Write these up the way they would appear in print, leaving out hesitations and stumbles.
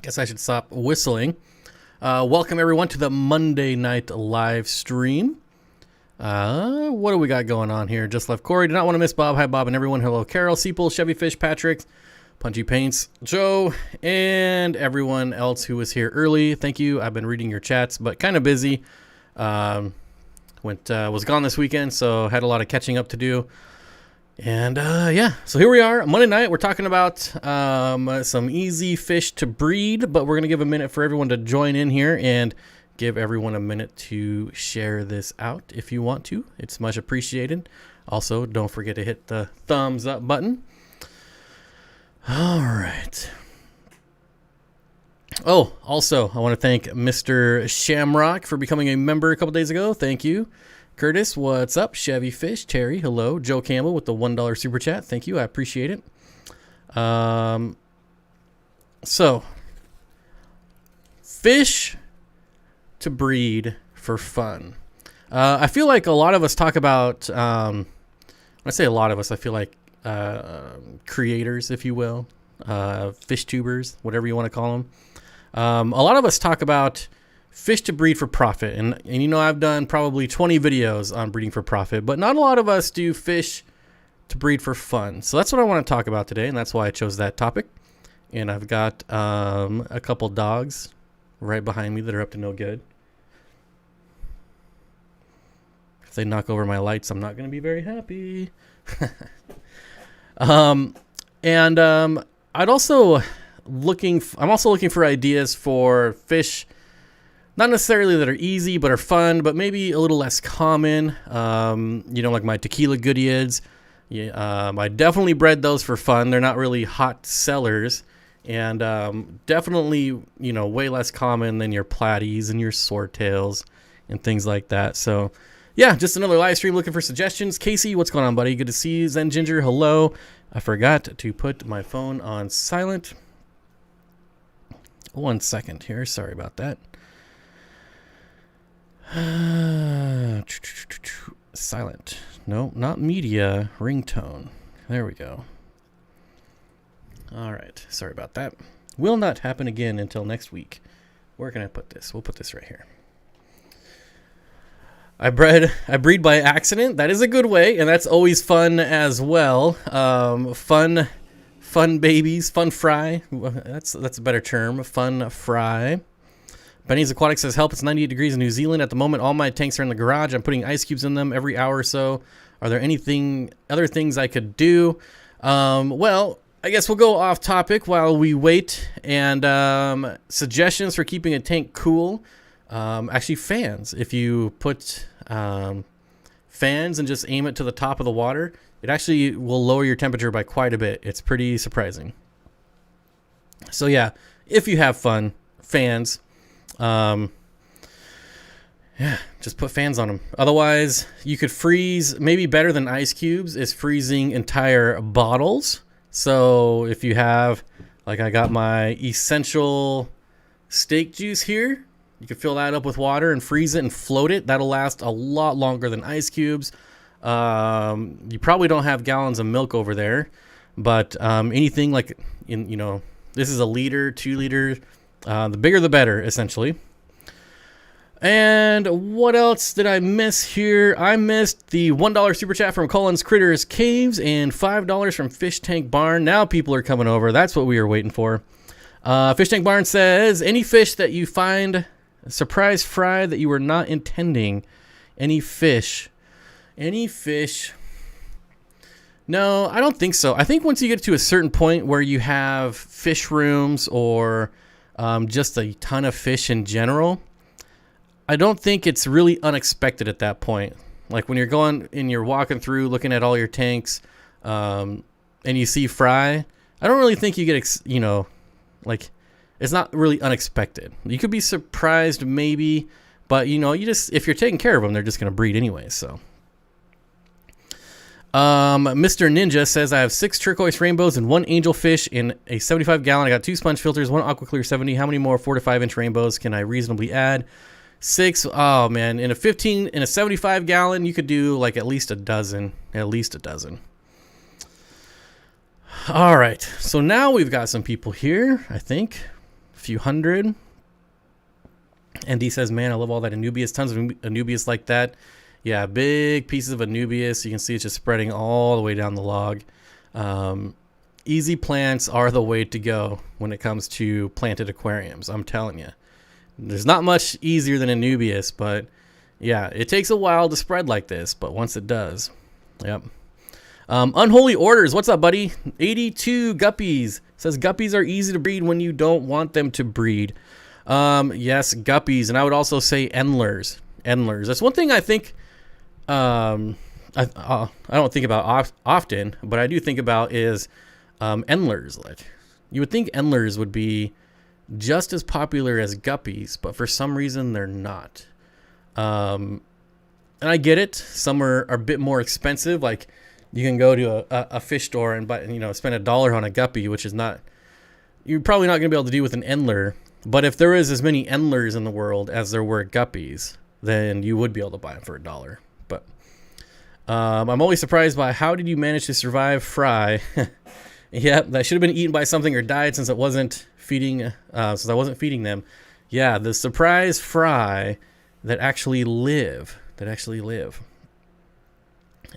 Guess I should stop whistling. Welcome everyone to the Monday night live stream. What do we got going on here? Just left Corey. Do not want to miss Bob. Hi Bob and everyone. Hello Carol, Seapool, Chevy Fish, Patrick, Punchy Paints, Joe, and everyone else who was here early. Thank you. I've been reading your chats, but kind of busy. Was gone this weekend, so had a lot of catching up to do. And yeah, so here we are, Monday night. We're talking about some easy fish to breed, but we're going to give a minute for everyone to join in here and give everyone a minute to share this out if you want to. It's much appreciated. Also, don't forget to hit the thumbs up button. All right. Oh, also, I want to thank Mr. Shamrock for becoming a member a couple days ago. Thank you. Curtis, what's up? Chevy Fish, Terry, hello. Joe Campbell with the $1 super chat. Thank you. I appreciate it. So, fish to breed for fun. I feel like a lot of us talk about, when I say a lot of us, I feel like creators, if you will, fish tubers, whatever you want to call them. A lot of us talk about fish to breed for profit. And you know, I've done probably 20 videos on breeding for profit, but not a lot of us do fish to breed for fun. So that's what I want to talk about today. And that's why I chose that topic. And I've got a couple dogs right behind me that are up to no good. If they knock over my lights, I'm not going to be very happy. I'm also looking for ideas for fish, not necessarily that are easy, but are fun, but maybe a little less common. Like my tequila goodeids. Yeah, I definitely bred those for fun. They're not really hot sellers, and definitely, way less common than your platies and your swordtails and things like that. So, yeah, just another live stream looking for suggestions. Casey, what's going on, buddy? Good to see you. Zen Ginger, hello. I forgot to put my phone on silent. 1 second here. Sorry about that. Silent. No, not media. Ringtone. There we go. All right. Sorry about that. Will not happen again until next week. Where can I put this? We'll put this right here. I breed by accident. That is a good way, and that's always fun as well. Fun babies, fun fry. That's a better term. Fun fry. Benny's Aquatics says, help, it's 98 degrees in New Zealand. At the moment, all my tanks are in the garage. I'm putting ice cubes in them every hour or so. Are there other things I could do? Well, I guess we'll go off topic while we wait. And suggestions for keeping a tank cool. Actually, fans. If you put fans and just aim it to the top of the water, it actually will lower your temperature by quite a bit. It's pretty surprising. So yeah, if you have fun, fans. Yeah, just put fans on them. Otherwise, you could freeze. Maybe better than ice cubes is freezing entire bottles. So if you have, like I got my essential steak juice here, you can fill that up with water and freeze it and float it. That'll last a lot longer than ice cubes. You probably don't have gallons of milk over there, but anything like this is a liter, 2 liters. The bigger the better, essentially. And what else did I miss here? I missed the $1 super chat from Colin's Critters Caves and $5 from Fish Tank Barn. Now people are coming over. That's what we were waiting for. Fish Tank Barn says, any fish that you find surprise fry that you were not intending? Any fish? No, I don't think so. I think once you get to a certain point where you have fish rooms or just a ton of fish in general, I don't think it's really unexpected at that point. Like when you're going and you're walking through looking at all your tanks and you see fry, I don't really think you get, it's not really unexpected. You could be surprised maybe, but if you're taking care of them, they're just going to breed anyway. So Mr. Ninja says, I have 6 turquoise rainbows and 1 angelfish in a 75 gallon. I got 2 sponge filters, 1 aqua clear 70. How many more 4 to 5 inch rainbows can I reasonably add? 6. Oh man, in a 75 gallon, you could do like at least a dozen. All right. So now we've got some people here, I think. few hundred. ND says, man, I love all that Anubias. Tons of Anubias like that. Yeah, big pieces of Anubias. You can see it's just spreading all the way down the log. Easy plants are the way to go when it comes to planted aquariums. I'm telling you. There's not much easier than Anubias, but yeah, it takes a while to spread like this, but once it does, yep. Unholy Orders, what's up, buddy? 82 Guppies says guppies are easy to breed when you don't want them to breed. Yes, guppies, and I would also say endlers. That's one thing I think. I don't think about often, but I do think about is endlers. Like, you would think endlers would be just as popular as guppies, but for some reason they're not. And I get it. Some are a bit more expensive. Like, you can go to a fish store and buy, spend $1 on a guppy, which is not, you're probably not going to be able to do with an endler. But if there is as many endlers in the world as there were guppies, then you would be able to buy them for $1. But I'm always surprised by how did you manage to survive fry? Yep, that should have been eaten by something or died since it wasn't feeding. Since I wasn't feeding them. Yeah, the surprise fry that actually live.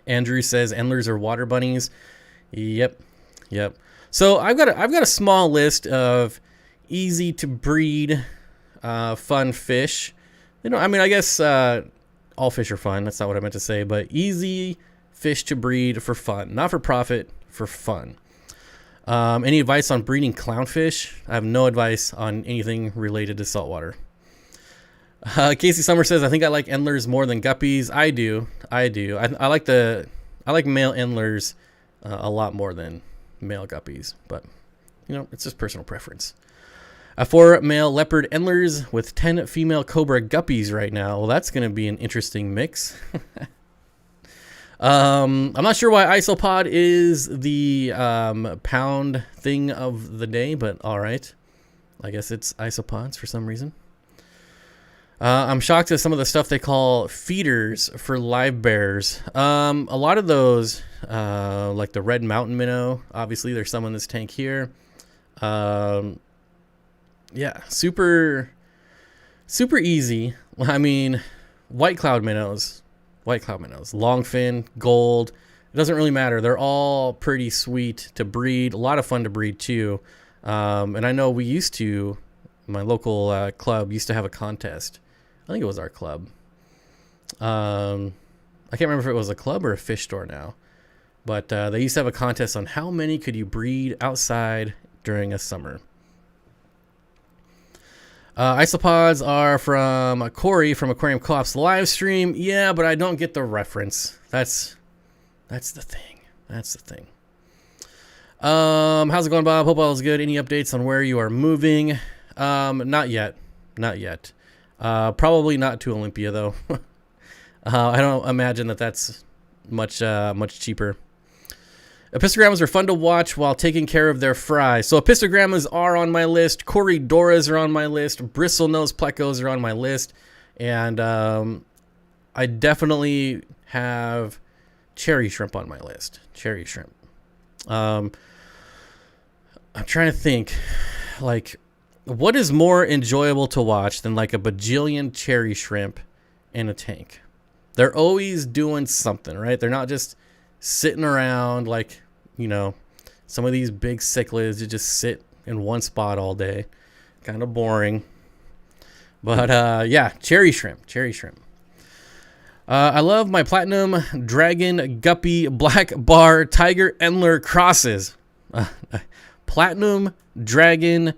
Andrew says endlers are water bunnies. Yep. So I've got a small list of easy to breed, fun fish. I guess all fish are fun. That's not what I meant to say, but easy fish to breed for fun, not for profit, for fun. Any advice on breeding clownfish? I have no advice on anything related to saltwater. Casey Summer says, I think I like endlers more than guppies. I do. I like male endlers a lot more than male guppies, but it's just personal preference. 4 male leopard endlers with 10 female cobra guppies right now. Well, that's going to be an interesting mix. I'm not sure why isopod is the pound thing of the day, but all right. I guess it's isopods for some reason. I'm shocked at some of the stuff they call feeders for live bears. A lot of those, like the red mountain minnow, obviously there's some in this tank here. Yeah, super easy. I mean, white cloud minnows, longfin, gold. It doesn't really matter. They're all pretty sweet to breed. A lot of fun to breed too. And I know my local club used to have a contest. I think it was our club. I can't remember if it was a club or a fish store now. But they used to have a contest on how many could you breed outside during a summer. Isopods are from Corey from Aquarium Co-op's live stream. Yeah, but I don't get the reference. That's the thing. How's it going, Bob? Hope all is good. Any updates on where you are moving? Not yet. Probably not to Olympia, though. I don't imagine that's much cheaper. Epistogrammas are fun to watch while taking care of their fry. So epistogrammas are on my list. Corydoras are on my list. Bristlenose plecos are on my list. And I definitely have cherry shrimp on my list. Cherry shrimp. I'm trying to think, like, what is more enjoyable to watch than like a bajillion cherry shrimp in a tank? They're always doing something, right? They're not just sitting around like, some of these big cichlids that just sit in one spot all day. Kind of boring. But yeah, cherry shrimp. I love my platinum dragon guppy black bar tiger endler crosses. Platinum dragon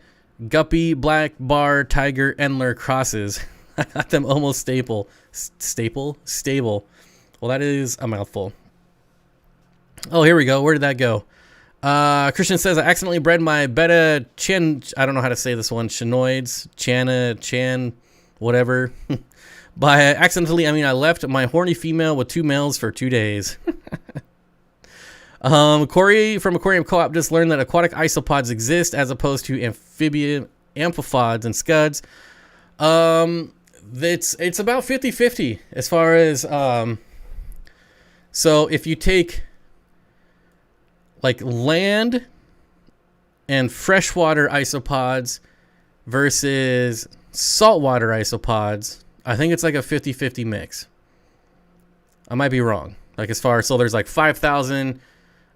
guppy black bar tiger endler crosses. I got them almost stable. Well, that is a mouthful. Oh, here we go. Where did that go? Christian says, I accidentally bred my beta I don't know how to say this one. Chanoids. Chan, whatever. By accidentally, I mean I left my horny female with 2 males for 2 days. Corey from Aquarium Co-op just learned that aquatic isopods exist as opposed to amphibian amphipods and scuds. It's about 50-50 as far as so if you take like land and freshwater isopods, versus saltwater isopods, I think it's like a 50-50 mix. I might be wrong. Like as far as, so there's like 5,000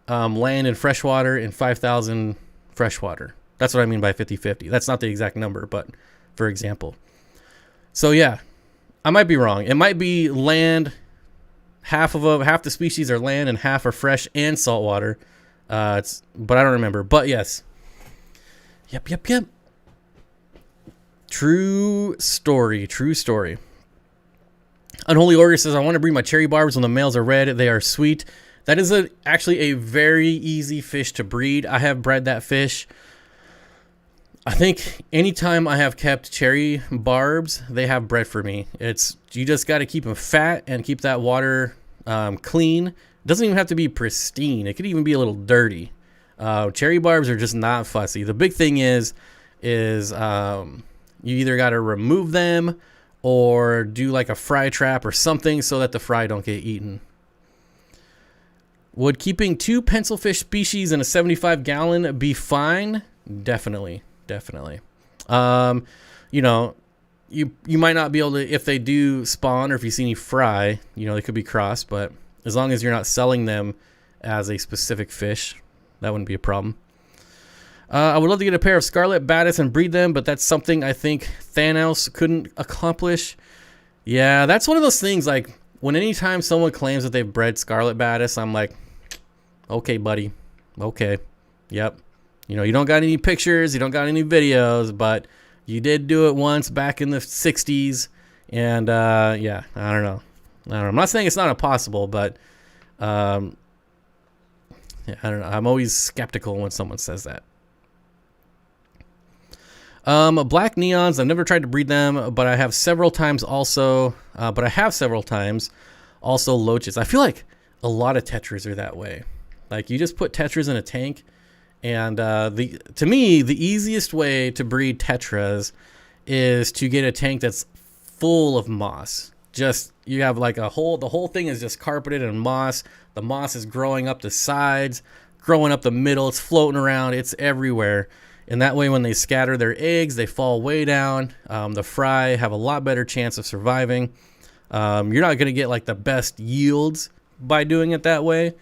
land and freshwater and 5,000 freshwater. That's what I mean by 50-50. That's not the exact number, but for example. So yeah, I might be wrong. It might be land. Half the species are land and half are fresh and saltwater. But I don't remember. But yes. Yep. True story. Unholy Ogre says, I want to breed my cherry barbs when the males are red. They are sweet. That is actually a very easy fish to breed. I have bred that fish. I think anytime I have kept cherry barbs, they have bred for me. You just got to keep them fat and keep that water clean. It doesn't even have to be pristine. It could even be a little dirty. Cherry barbs are just not fussy. The big thing is you either got to remove them or do like a fry trap or something so that the fry don't get eaten. Would keeping 2 pencilfish species in a 75-gallon be fine? Definitely. You know, you might not be able to, if they do spawn or if you see any fry, you know, they could be crossed, but as long as you're not selling them as a specific fish, that wouldn't be a problem. I would love to get a pair of scarlet batis and breed them, but that's something I think Thanos couldn't accomplish. Yeah, that's one of those things, like, when anytime someone claims that they've bred scarlet batis, I'm like, okay, buddy. Okay. Yep. You know, you don't got any pictures, you don't got any videos, but you did do it once back in the 60s. And, yeah, I don't know. I'm not saying it's not impossible, but, yeah, I don't know. I'm always skeptical when someone says that. Black neons, I've never tried to breed them, but I have several times also, loaches. I feel like a lot of tetras are that way. Like, you just put tetras in a tank, and to me, the easiest way to breed tetras is to get a tank that's full of moss. Just, you have like the whole thing is just carpeted in moss. The moss is growing up the sides, growing up the middle, it's floating around, it's everywhere. And that way, when they scatter their eggs, they fall way down. The fry have a lot better chance of surviving. You're not going to get like the best yields by doing it that way.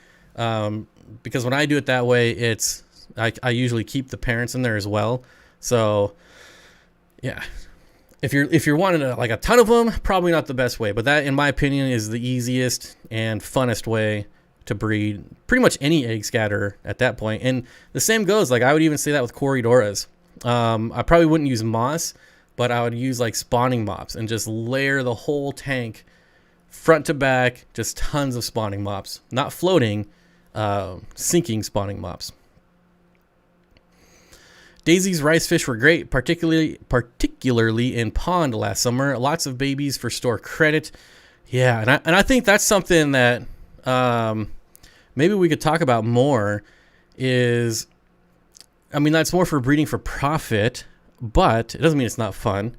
Because when I do it that way, I usually keep the parents in there as well. So yeah, if you're wanting like a ton of them, probably not the best way, but that, in my opinion, is the easiest and funnest way to breed pretty much any egg scatter at that point. And the same goes, like, I would even say that with Corydoras. I probably wouldn't use moss, but I would use like spawning mops and just layer the whole tank front to back, just tons of spawning mops, not floating, sinking spawning mops. Daisy's rice fish were great, particularly in pond last summer. Lots of babies for store credit. Yeah, and I think that's something that maybe we could talk about more. That's more for breeding for profit, but it doesn't mean it's not fun.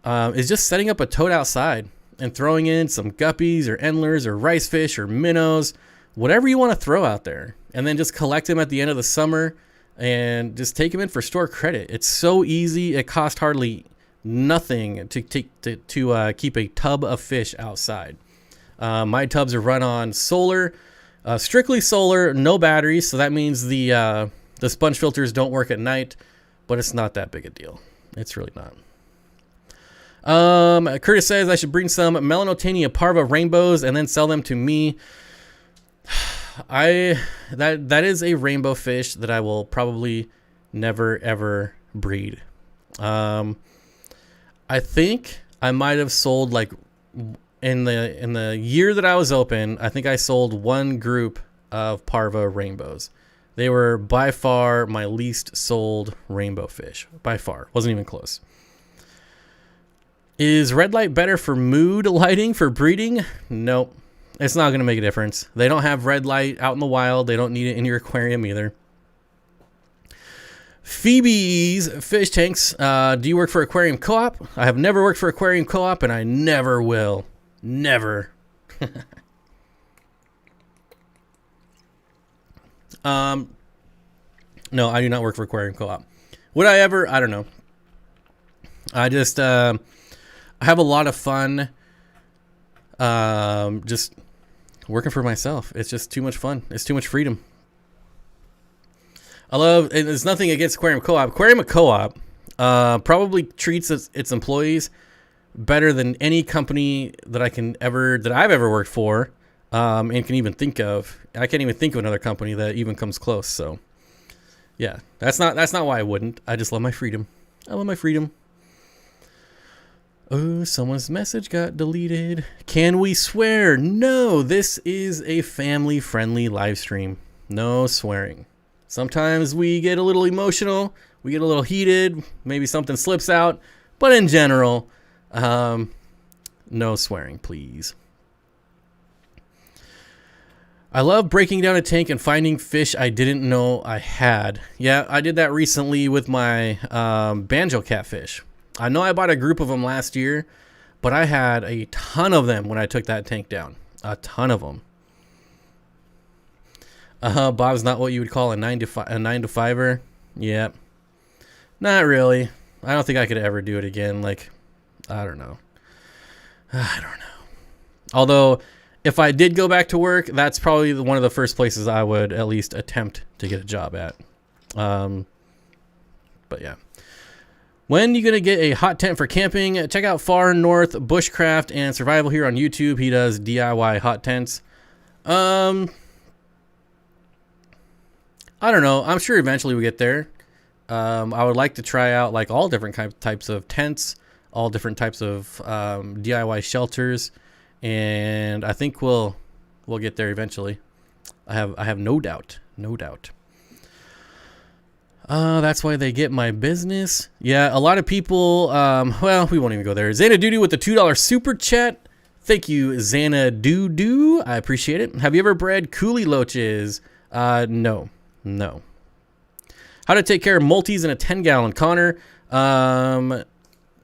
Is just setting up a tote outside and throwing in some guppies or endlers or rice fish or minnows, whatever you want to throw out there, and then just collect them at the end of the summer and just take them in for store credit. It's so easy. It costs hardly nothing to keep a tub of fish outside. My tubs are run on solar, strictly solar, no batteries. So that means the sponge filters don't work at night, but it's not that big a deal. It's really not. Curtis says I should bring some Melanotania parva rainbows and then sell them to me. That is a rainbow fish that I will probably never ever breed. I think I might have sold, like, in the year that I was open, I think I sold one group of parva rainbows. They were by far my least sold rainbow fish. By far. Wasn't even close. Is red light better for mood lighting for breeding? Nope. It's not going to make a difference. They don't have red light out in the wild. They don't need it in your aquarium either. Phoebe's fish tanks. Do you work for Aquarium Co-op? I have never worked for Aquarium Co-op, and I never will. Never. No, I do not work for Aquarium Co-op. Would I ever? I don't know. I just I have a lot of fun just working for myself. It's just too much fun. It's too much freedom. I love, and there's nothing against Aquarium Co-op. Aquarium Co-op probably treats its employees better than any company that I've ever worked for, and can even think of. I can't even think of another company that even comes close. So, yeah, that's not why I wouldn't. I just love my freedom. I love my freedom. Oh, someone's message got deleted. Can we swear? No, this is a family-friendly live stream. No swearing. Sometimes we get a little emotional. We get a little heated. Maybe something slips out. But in general, no swearing, please. I love breaking down a tank and finding fish I didn't know I had. Yeah, I did that recently with my banjo catfish. I know I bought a group of them last year, but I had a ton of them when I took that tank down. A ton of them. Bob's not what you would call a 9 to 5er. Yep. Not really. I don't think I could ever do it again. Like, I don't know. Although, if I did go back to work, that's probably one of the first places I would at least attempt to get a job at. But yeah. When you going to get a hot tent for camping? Check out Far North Bushcraft and Survival here on YouTube. He does DIY hot tents. I don't know. I'm sure eventually we get there. I would like to try out like all different types of tents, all different types of DIY shelters, and I think we'll get there eventually. I have no doubt. No doubt. That's why they get my business. Yeah, a lot of people, well, we won't even go there. Xanadu with the $2 super chat. Thank you, Xanadu. I appreciate it. Have you ever bred coolie loaches? No. How to take care of multis in a 10-gallon Connor.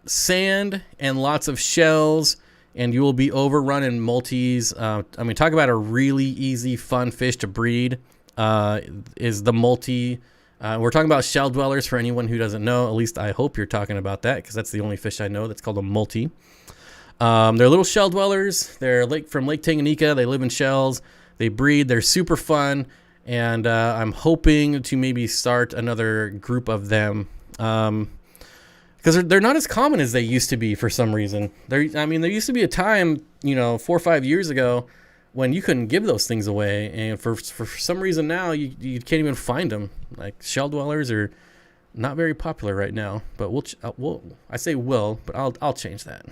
Sand and lots of shells, and you will be overrun in multis. I mean, talk about a really easy, fun fish to breed, is the multi. We're talking about shell dwellers for anyone who doesn't know. At least I hope you're talking about that, because that's the only fish I know that's called a multi. They're little shell dwellers. They're from Lake Tanganyika. They live in shells. They breed. They're super fun, and I'm hoping to maybe start another group of them, because they're not as common as they used to be for some reason. There used to be a time, 4 or 5 years ago, when you couldn't give those things away, and for some reason now you can't even find them. Like, shell dwellers are not very popular right now, but I'll change that.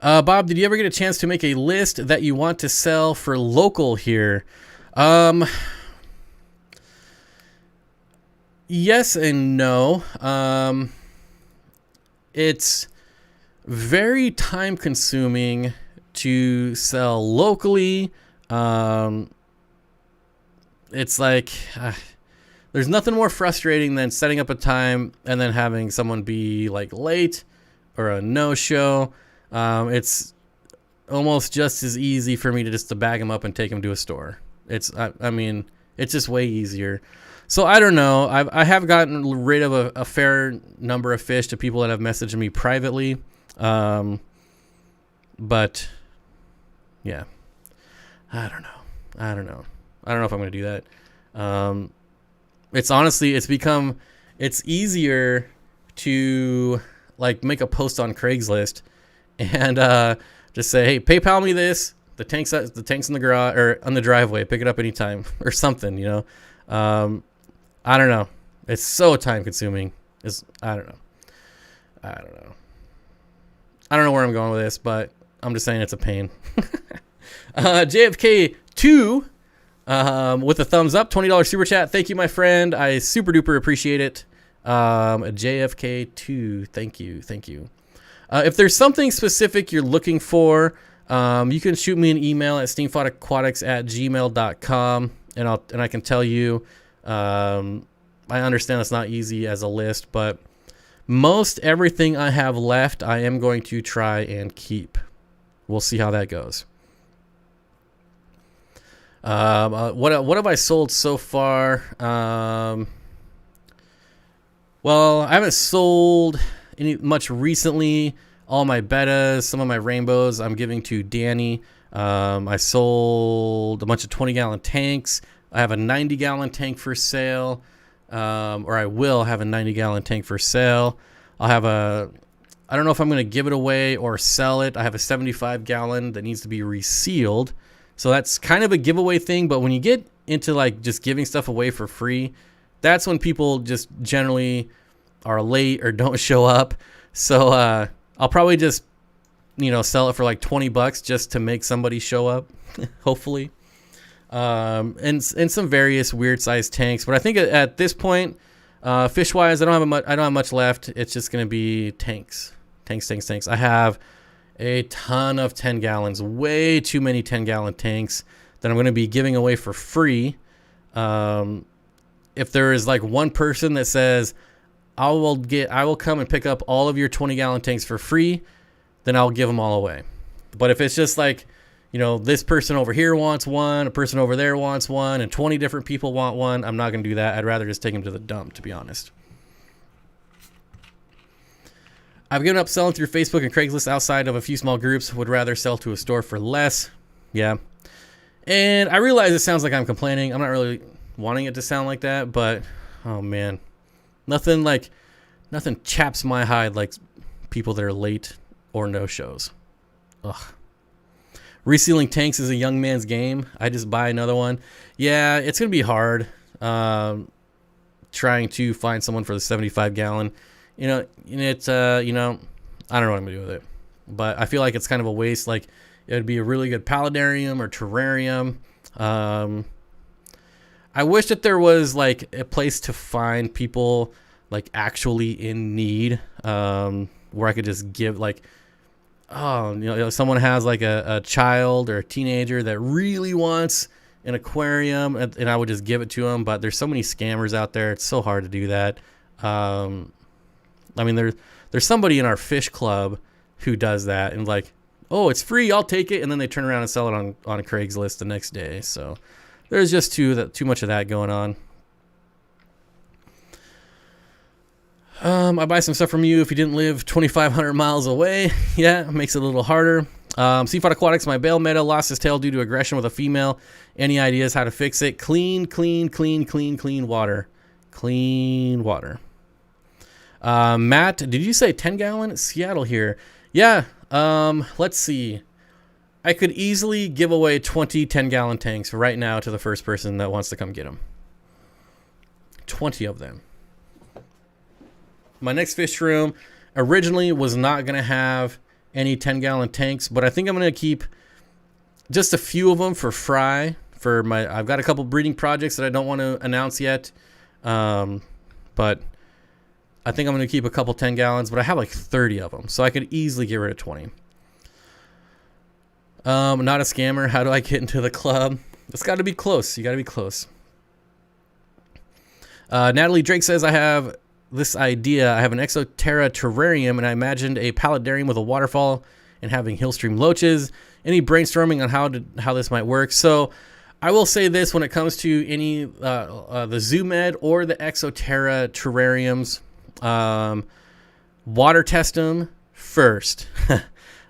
Bob, did you ever get a chance to make a list that you want to sell for local here? Yes and no. It's very time consuming to sell locally. It's like there's nothing more frustrating than setting up a time and then having someone be like late or a no-show. It's almost just as easy for me to bag them up and take them to a store. It's just way easier. So I don't know. I have gotten rid of a fair number of fish to people that have messaged me privately. But yeah, I don't know if I'm going to do that. It's easier to like make a post on Craigslist and just say, hey, PayPal me this. The tank's in the garage or on the driveway. Pick it up anytime or something, I don't know. It's so time consuming. I don't know. I don't know where I'm going with this, but I'm just saying it's a pain. JFK2 with a thumbs up, $20 super chat. Thank you, my friend. I super duper appreciate it. JFK2, thank you. If there's something specific you're looking for, you can shoot me an email at steenfotaquatics@gmail.com, and I can tell you. I understand it's not easy as a list, but most everything I have left, I am going to try and keep. We'll see how that goes. What have I sold so far? Well, I haven't sold any much recently. All my bettas, some of my rainbows, I'm giving to Danny. I sold a bunch of 20-gallon tanks. I have a 90-gallon tank for sale, or I will have a 90-gallon tank for sale. I don't know if I'm going to give it away or sell it. I have a 75-gallon that needs to be resealed. So that's kind of a giveaway thing. But when you get into like just giving stuff away for free, that's when people just generally are late or don't show up. So I'll probably just, sell it for like $20 just to make somebody show up, hopefully. And some various weird sized tanks. But I think at this point, fish wise, I don't have much left. It's just going to be tanks. I have a ton of 10 gallons, way too many 10-gallon tanks that I'm going to be giving away for free. If there is like one person that says, I will come and pick up all of your 20-gallon tanks for free, then I'll give them all away. But if it's just like, this person over here wants one, a person over there wants one, and 20 different people want one, I'm not going to do that. I'd rather just take them to the dump, to be honest. I've given up selling through Facebook and Craigslist outside of a few small groups. Would rather sell to a store for less. Yeah. And I realize it sounds like I'm complaining. I'm not really wanting it to sound like that, but oh man, nothing chaps my hide like people that are late or no shows. Ugh. Resealing tanks is a young man's game. I just buy another one. Yeah, it's gonna be hard. Trying to find someone for the 75-gallon. And it's I don't know what I'm gonna do with it, but I feel like it's kind of a waste. Like it would be a really good paludarium or terrarium. I wish that there was like a place to find people like actually in need, where I could just give like, someone has like a child or a teenager that really wants an aquarium, and I would just give it to them. But there's so many scammers out there; it's so hard to do that. There's somebody in our fish club who does that, and like, oh, it's free, I'll take it, and then they turn around and sell it on Craigslist the next day. So there's just too much of that going on. I buy some stuff from you if you didn't live 2,500 miles away. Yeah, it makes it a little harder. Steenfott Aquatics, my bale meta lost his tail due to aggression with a female. Any ideas how to fix it? Clean water. Clean water. Matt, did you say 10-gallon? Seattle here. Yeah. Let's see. I could easily give away 20 10-gallon tanks right now to the first person that wants to come get them. 20 of them. My next fish room originally was not going to have any 10-gallon tanks, but I think I'm going to keep just a few of them for fry. I've got a couple breeding projects that I don't want to announce yet, but I think I'm going to keep a couple 10 gallons, but I have like 30 of them, so I could easily get rid of 20. Not a scammer. How do I get into the club? It's got to be close. You got to be close. Natalie Drake says, I have this idea. I have an Exoterra terrarium, and I imagined a paludarium with a waterfall and having hillstream loaches. Any brainstorming on how this might work? So I will say this: when it comes to any the Zoo Med or the Exoterra terrariums, water test them first.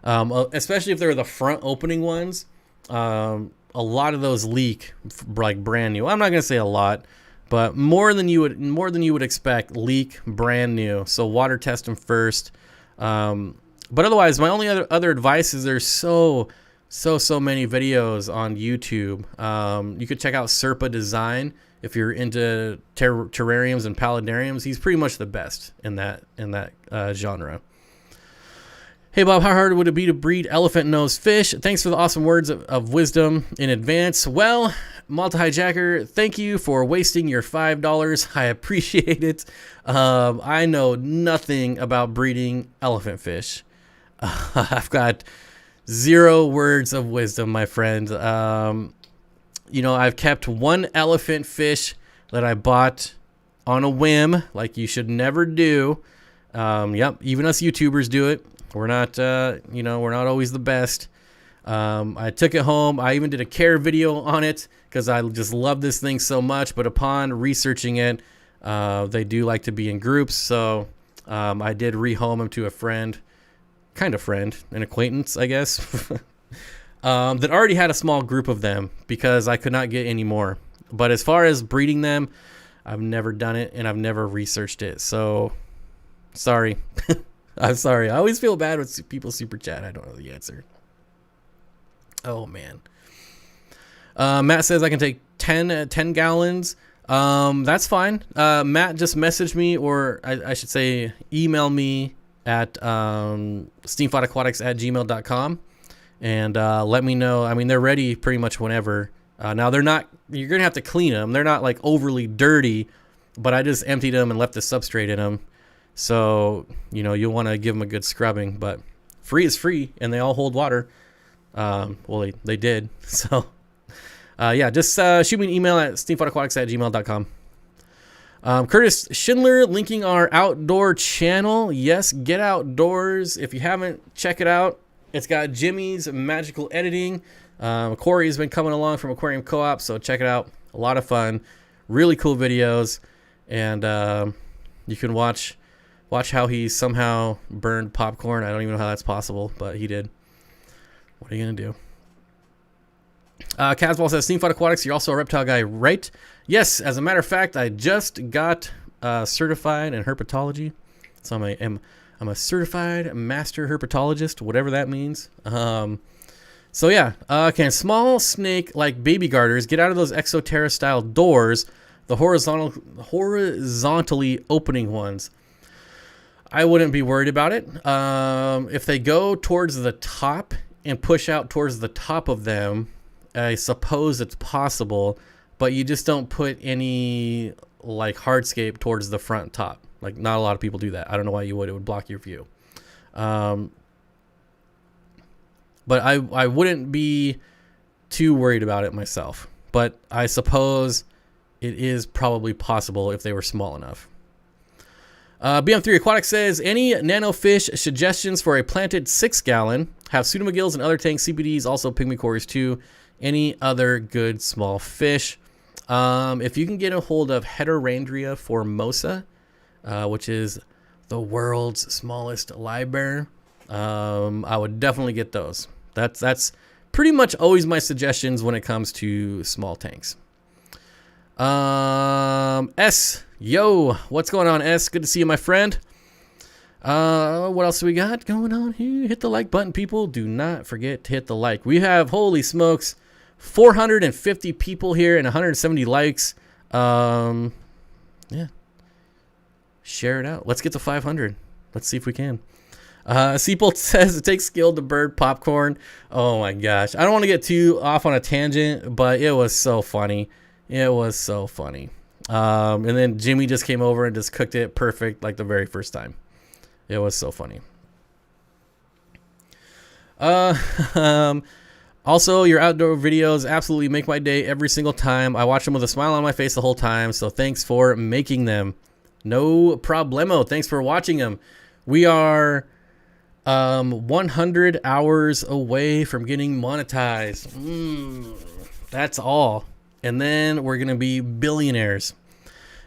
Especially if they're the front opening ones. A lot of those leak like brand new. I'm not gonna say a lot, but more than you would expect leak brand new. So water test them first. But otherwise, my only other advice is there's so many videos on YouTube. You could check out Serpa Design if you're into terrariums and paludariums. He's pretty much the best in that genre. Hey Bob, how hard would it be to breed elephant nose fish? Thanks for the awesome words of wisdom in advance. Well, Malta Hijacker, thank you for wasting your $5. I appreciate it. I know nothing about breeding elephant fish. I've got 0 words of wisdom, my friend. I've kept one elephant fish that I bought on a whim, like you should never do. Yep, even us YouTubers do it. We're not, we're not always the best. I took it home. I even did a care video on it because I just love this thing so much. But upon researching it, They do like to be in groups, so I did rehome them to a friend, an acquaintance, I guess, that already had a small group of them because I could not get any more. But as far as breeding them, I've never done it, and I've never researched it. So, sorry. I'm sorry. I always feel bad when people super chat. I don't know the answer. Oh, man. Matt says I can take 10 gallons. That's fine. Matt just messaged me, or I should say email me at steenfottaquatics@gmail.com and let me know. I mean, they're ready pretty much whenever. Now, they're not, you're going to have to clean them. They're not like overly dirty, but I just emptied them and left the substrate in them. So, you know, you'll want to give them a good scrubbing, but free is free, and they all hold water. Well, they did. So, yeah, just shoot me an email at steenfottaquatics@gmail.com. Curtis Schindler linking our outdoor channel. Yes, get outdoors. If you haven't, check it out. It's got Jimmy's magical editing. Corey's been coming along from Aquarium Co-op, so check it out. A lot of fun, really cool videos, and you can watch how he somehow burned popcorn. I don't even know how that's possible, but he did. What are you gonna do? Casball says, Steenfott Aquatics, you're also a reptile guy, right? Yes, as a matter of fact, I just got certified in herpetology, so I'm a certified master herpetologist, whatever that means. So yeah, can small snake like baby garters get out of those Exoterra style doors, the horizontally opening ones? I wouldn't be worried about it. If they go towards the top and push out towards the top of them, I suppose it's possible, but you just don't put any like hardscape towards the front top. Like, not a lot of people do that. I don't know why you would. It would block your view. But I wouldn't be too worried about it myself. But I suppose it is probably possible if they were small enough. BM3 Aquatics says, any nanofish suggestions for a planted 6-gallon? Have pseudomagills and other tanks, CBDs, also pygmy cories too. Any other good small fish? If you can get a hold of Heterandria formosa, which is the world's smallest live bear, I would definitely get those. That's pretty much always my suggestions when it comes to small tanks. S, yo, what's going on, S? Good to see you, my friend. What else do we got going on here? Hit the like button, people. Do not forget to hit the like. We have, holy smokes, 450 people here and 170 likes. Yeah. Share it out. Let's get to 500. Let's see if we can. Seapolt says it takes skill to bird popcorn. Oh my gosh. I don't want to get too off on a tangent, but it was so funny. It was so funny. And then Jimmy just came over and just cooked it perfect like the very first time. It was so funny. Also, your outdoor videos absolutely make my day every single time. I watch them with a smile on my face the whole time, so thanks for making them. No problemo. Thanks for watching them. We are 100 hours away from getting monetized. That's all. And then we're going to be billionaires.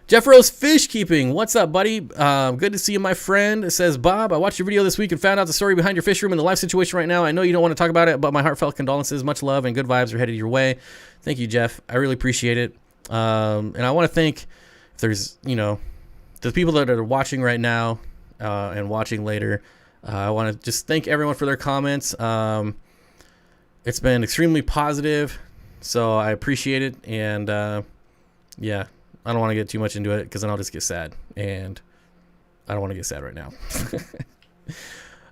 Jeff Rose Fish Keeping. What's up, buddy? Good to see you, my friend. It says, Bob, I watched your video this week and found out the story behind your fish room and the life situation right now. I know you don't want to talk about it, but my heartfelt condolences. Much love and good vibes are headed your way. Thank you, Jeff. I really appreciate it. And I want to thank, if there's, the people that are watching right now and watching later. I want to just thank everyone for their comments. It's been extremely positive, so I appreciate it. And yeah, I don't want to get too much into it because then I'll just get sad, and I don't want to get sad right now.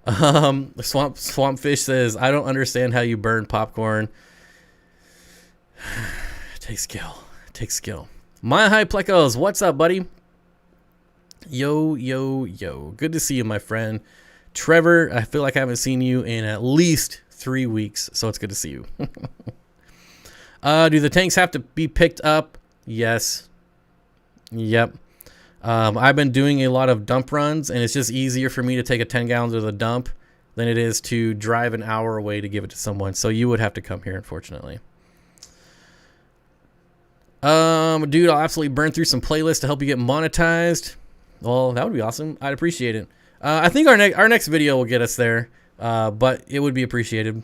Swampfish says, I don't understand how you burn popcorn. It takes skill. It takes skill. My High Plecos, what's up, buddy? Yo, yo, yo. Good to see you, my friend. Trevor, I feel like I haven't seen you in at least 3 weeks, so it's good to see you. Do the tanks have to be picked up? Yes. Yep. I've been doing a lot of dump runs, and it's just easier for me to take a 10 gallons of the dump than it is to drive an hour away to give it to someone. So you would have to come here, unfortunately. Dude, I'll absolutely burn through some playlists to help you get monetized. Well, that would be awesome. I'd appreciate it. I think our next video will get us there, but it would be appreciated.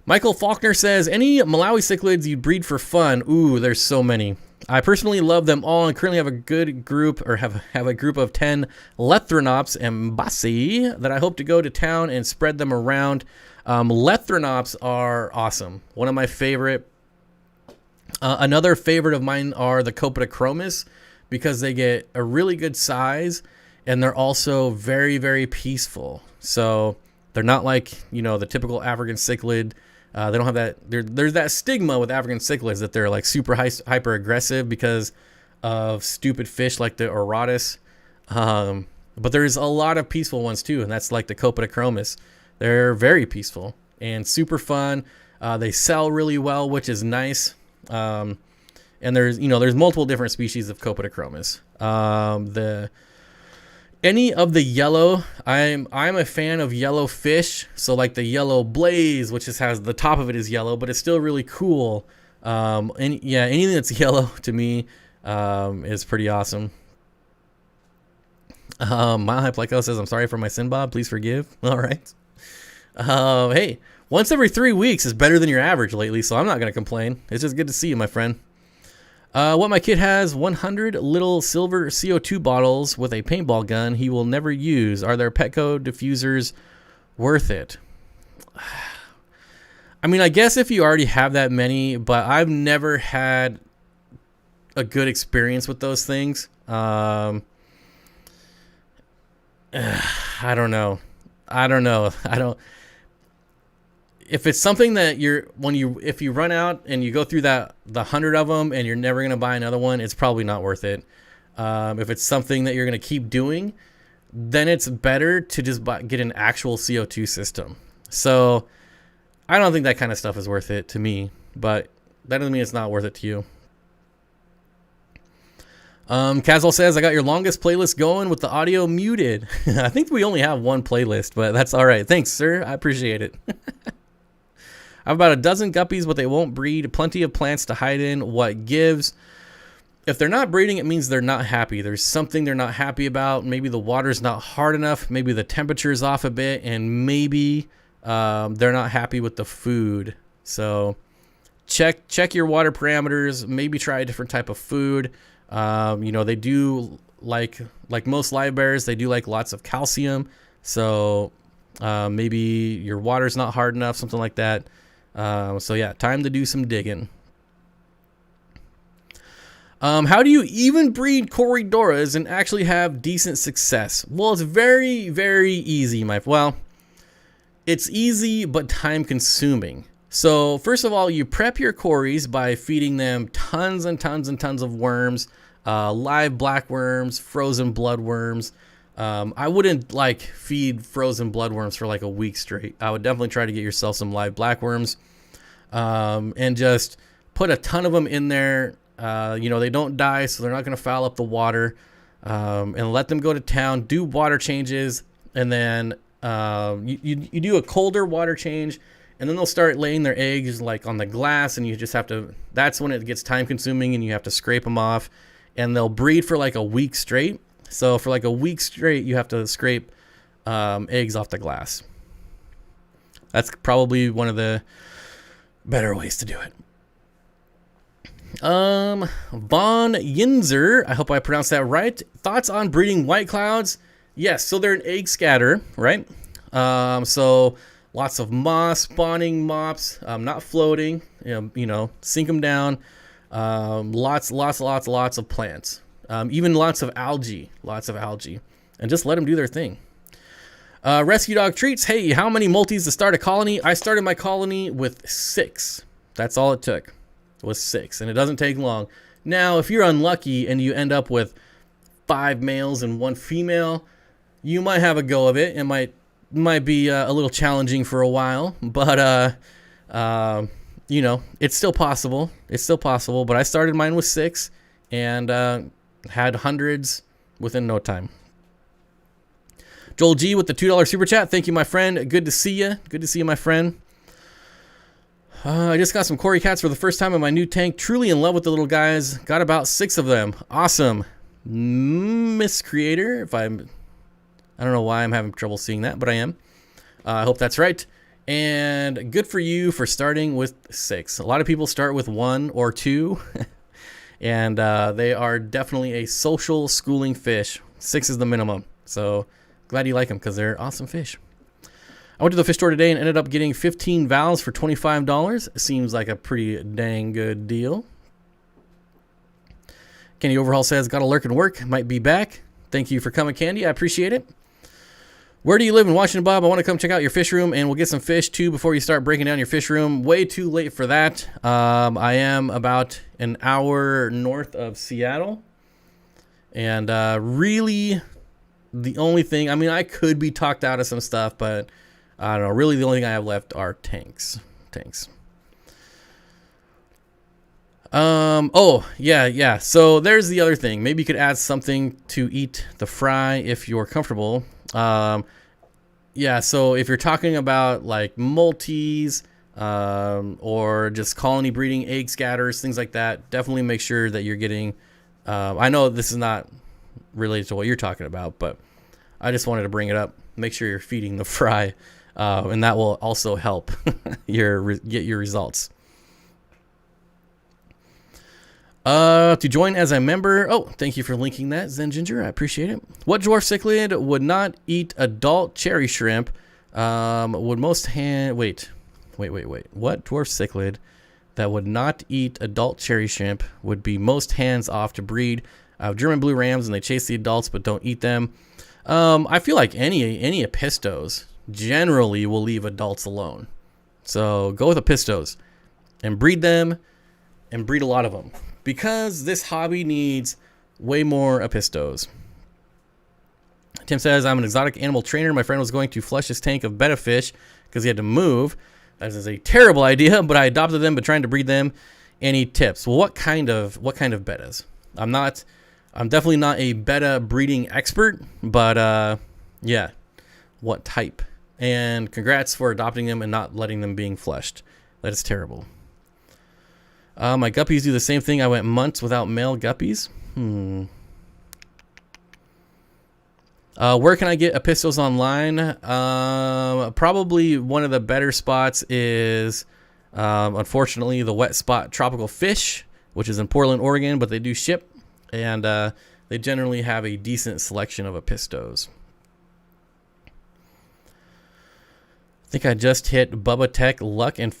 Michael Faulkner says, any Malawi cichlids you breed for fun? Ooh, there's so many. I personally love them all and currently have a good group, or have a group of 10 Lethrinops and Bassi that I hope to go to town and spread them around. Lethrinops are awesome. One of my favorite. Another favorite of mine are the Copetochromis, because they get a really good size and they're also very, very peaceful. So they're not like, the typical African cichlid. They don't have that. There's that stigma with African cichlids that they're like super hyper aggressive because of stupid fish like the Orotis. But there's a lot of peaceful ones too, and that's like the Copetochromis. They're very peaceful and super fun. They sell really well, which is nice. And there's multiple different species of Copetochromis. Any of the yellow, I'm a fan of yellow fish. So like the yellow blaze, which just has the top of it is yellow, but it's still really cool. Anything that's yellow to me is pretty awesome. Mile High Pleco says, I'm sorry for my sin, Bob. Please forgive. All right. Hey, once every 3 weeks is better than your average lately, so I'm not going to complain. It's just good to see you, my friend. What my kid has, 100 little silver CO2 bottles with a paintball gun he will never use. Are their Petco diffusers worth it? I mean, I guess if you already have that many, but I've never had a good experience with those things. I don't know. If it's something that if you run out and you go through the 100 of them and you're never going to buy another one, it's probably not worth it. If it's something that you're going to keep doing, then it's better to just get an actual CO2 system. So I don't think that kind of stuff is worth it to me, but that doesn't mean it's not worth it to you. Caswell says, I got your longest playlist going with the audio muted. I think we only have one playlist, but that's all right. Thanks, sir. I appreciate it. I have about a dozen guppies, but they won't breed. Plenty of plants to hide in. What gives? If they're not breeding, it means they're not happy. There's something they're not happy about. Maybe the water's not hard enough. Maybe the temperature is off a bit, and maybe they're not happy with the food. So check your water parameters. Maybe try a different type of food. They do like most live bears, they do like lots of calcium. So maybe your water's not hard enough, something like that. So yeah, time to do some digging. How do you even breed Corydoras and actually have decent success? Well, it's very, very easy, it's easy, but time consuming. So first of all, you prep your Corys by feeding them tons and tons and tons of worms, live black worms, frozen blood worms. I wouldn't feed frozen blood worms for like a week straight. I would definitely try to get yourself some live black worms, and just put a ton of them in there. They don't die, so they're not going to foul up the water, and let them go to town, do water changes, and then you do a colder water change, and then they'll start laying their eggs like on the glass, and you just have to, that's when it gets time consuming and you have to scrape them off, and they'll breed for like a week straight. So for like a week straight, you have to scrape eggs off the glass. That's probably one of the better ways to do it. Von Yinzer, I hope I pronounced that right. Thoughts on breeding white clouds? Yes, so they're an egg scatter, right? So lots of moss, spawning mops, not floating, sink them down. Lots of plants. Even lots of algae, and just let them do their thing. Rescue Dog Treats, hey, how many multis to start a colony? I started my colony with 6. That's all it took, was 6, and it doesn't take long. Now, if you're unlucky and you end up with 5 males and 1 female, you might have a go of it. It might be a little challenging for a while, but it's still possible. But I started mine with 6 and had hundreds within no time. Joel G with the $2 super chat. Thank you, my friend. Good to see you. My friend. I just got some Cory cats for the first time in my new tank. Truly in love with the little guys. Got about 6 of them. Awesome. Miss Creator. I don't know why I'm having trouble seeing that, but I am. I hope that's right. And good for you for starting with 6. A lot of people start with 1 or 2. And they are definitely a social schooling fish. 6 is the minimum. So glad you like them because they're awesome fish. I went to the fish store today and ended up getting 15 valves for $25. Seems like a pretty dang good deal. Candy Overhaul says, got to lurk and work. Might be back. Thank you for coming, Candy. I appreciate it. Where do you live in Washington, Bob? I want to come check out your fish room, and we'll get some fish, too, before you start breaking down your fish room. Way too late for that. I am about an hour north of Seattle. And really, the only thing... I mean, I could be talked out of some stuff, but... I don't know. Really, the only thing I have left are tanks. Oh, yeah. So there's the other thing. Maybe you could add something to eat the fry if you're comfortable. Yeah, so if you're talking about like multis, or just colony breeding, egg scatters, things like that, definitely make sure that you're getting... I know this is not related to what you're talking about, but I just wanted to bring it up. Make sure you're feeding the fry. And that will also help get your results. To join as a member. Oh, thank you for linking that, Zen Ginger. I appreciate it. What dwarf cichlid would not eat adult cherry shrimp? Would most wait. What dwarf cichlid that would not eat adult cherry shrimp would be most hands off to breed? German blue rams, and they chase the adults but don't eat them. I feel like any apistos generally will leave adults alone. So go with apistos and breed them, and breed a lot of them, because this hobby needs way more apistos. Tim says, I'm an exotic animal trainer. My friend was going to flush his tank of betta fish because he had to move. That is a terrible idea, but I adopted them, but trying to breed them. Any tips? Well, what kind of bettas? I'm definitely not a betta breeding expert, but yeah, what type? And congrats for adopting them and not letting them being flushed. That is terrible. My guppies do the same thing. I went months without male guppies. Where can I get apistos online? Probably one of the better spots is, unfortunately, the Wet Spot Tropical Fish, which is in Portland, Oregon, but they do ship, and they generally have a decent selection of apistos. I think I just hit Bubba Tech luck and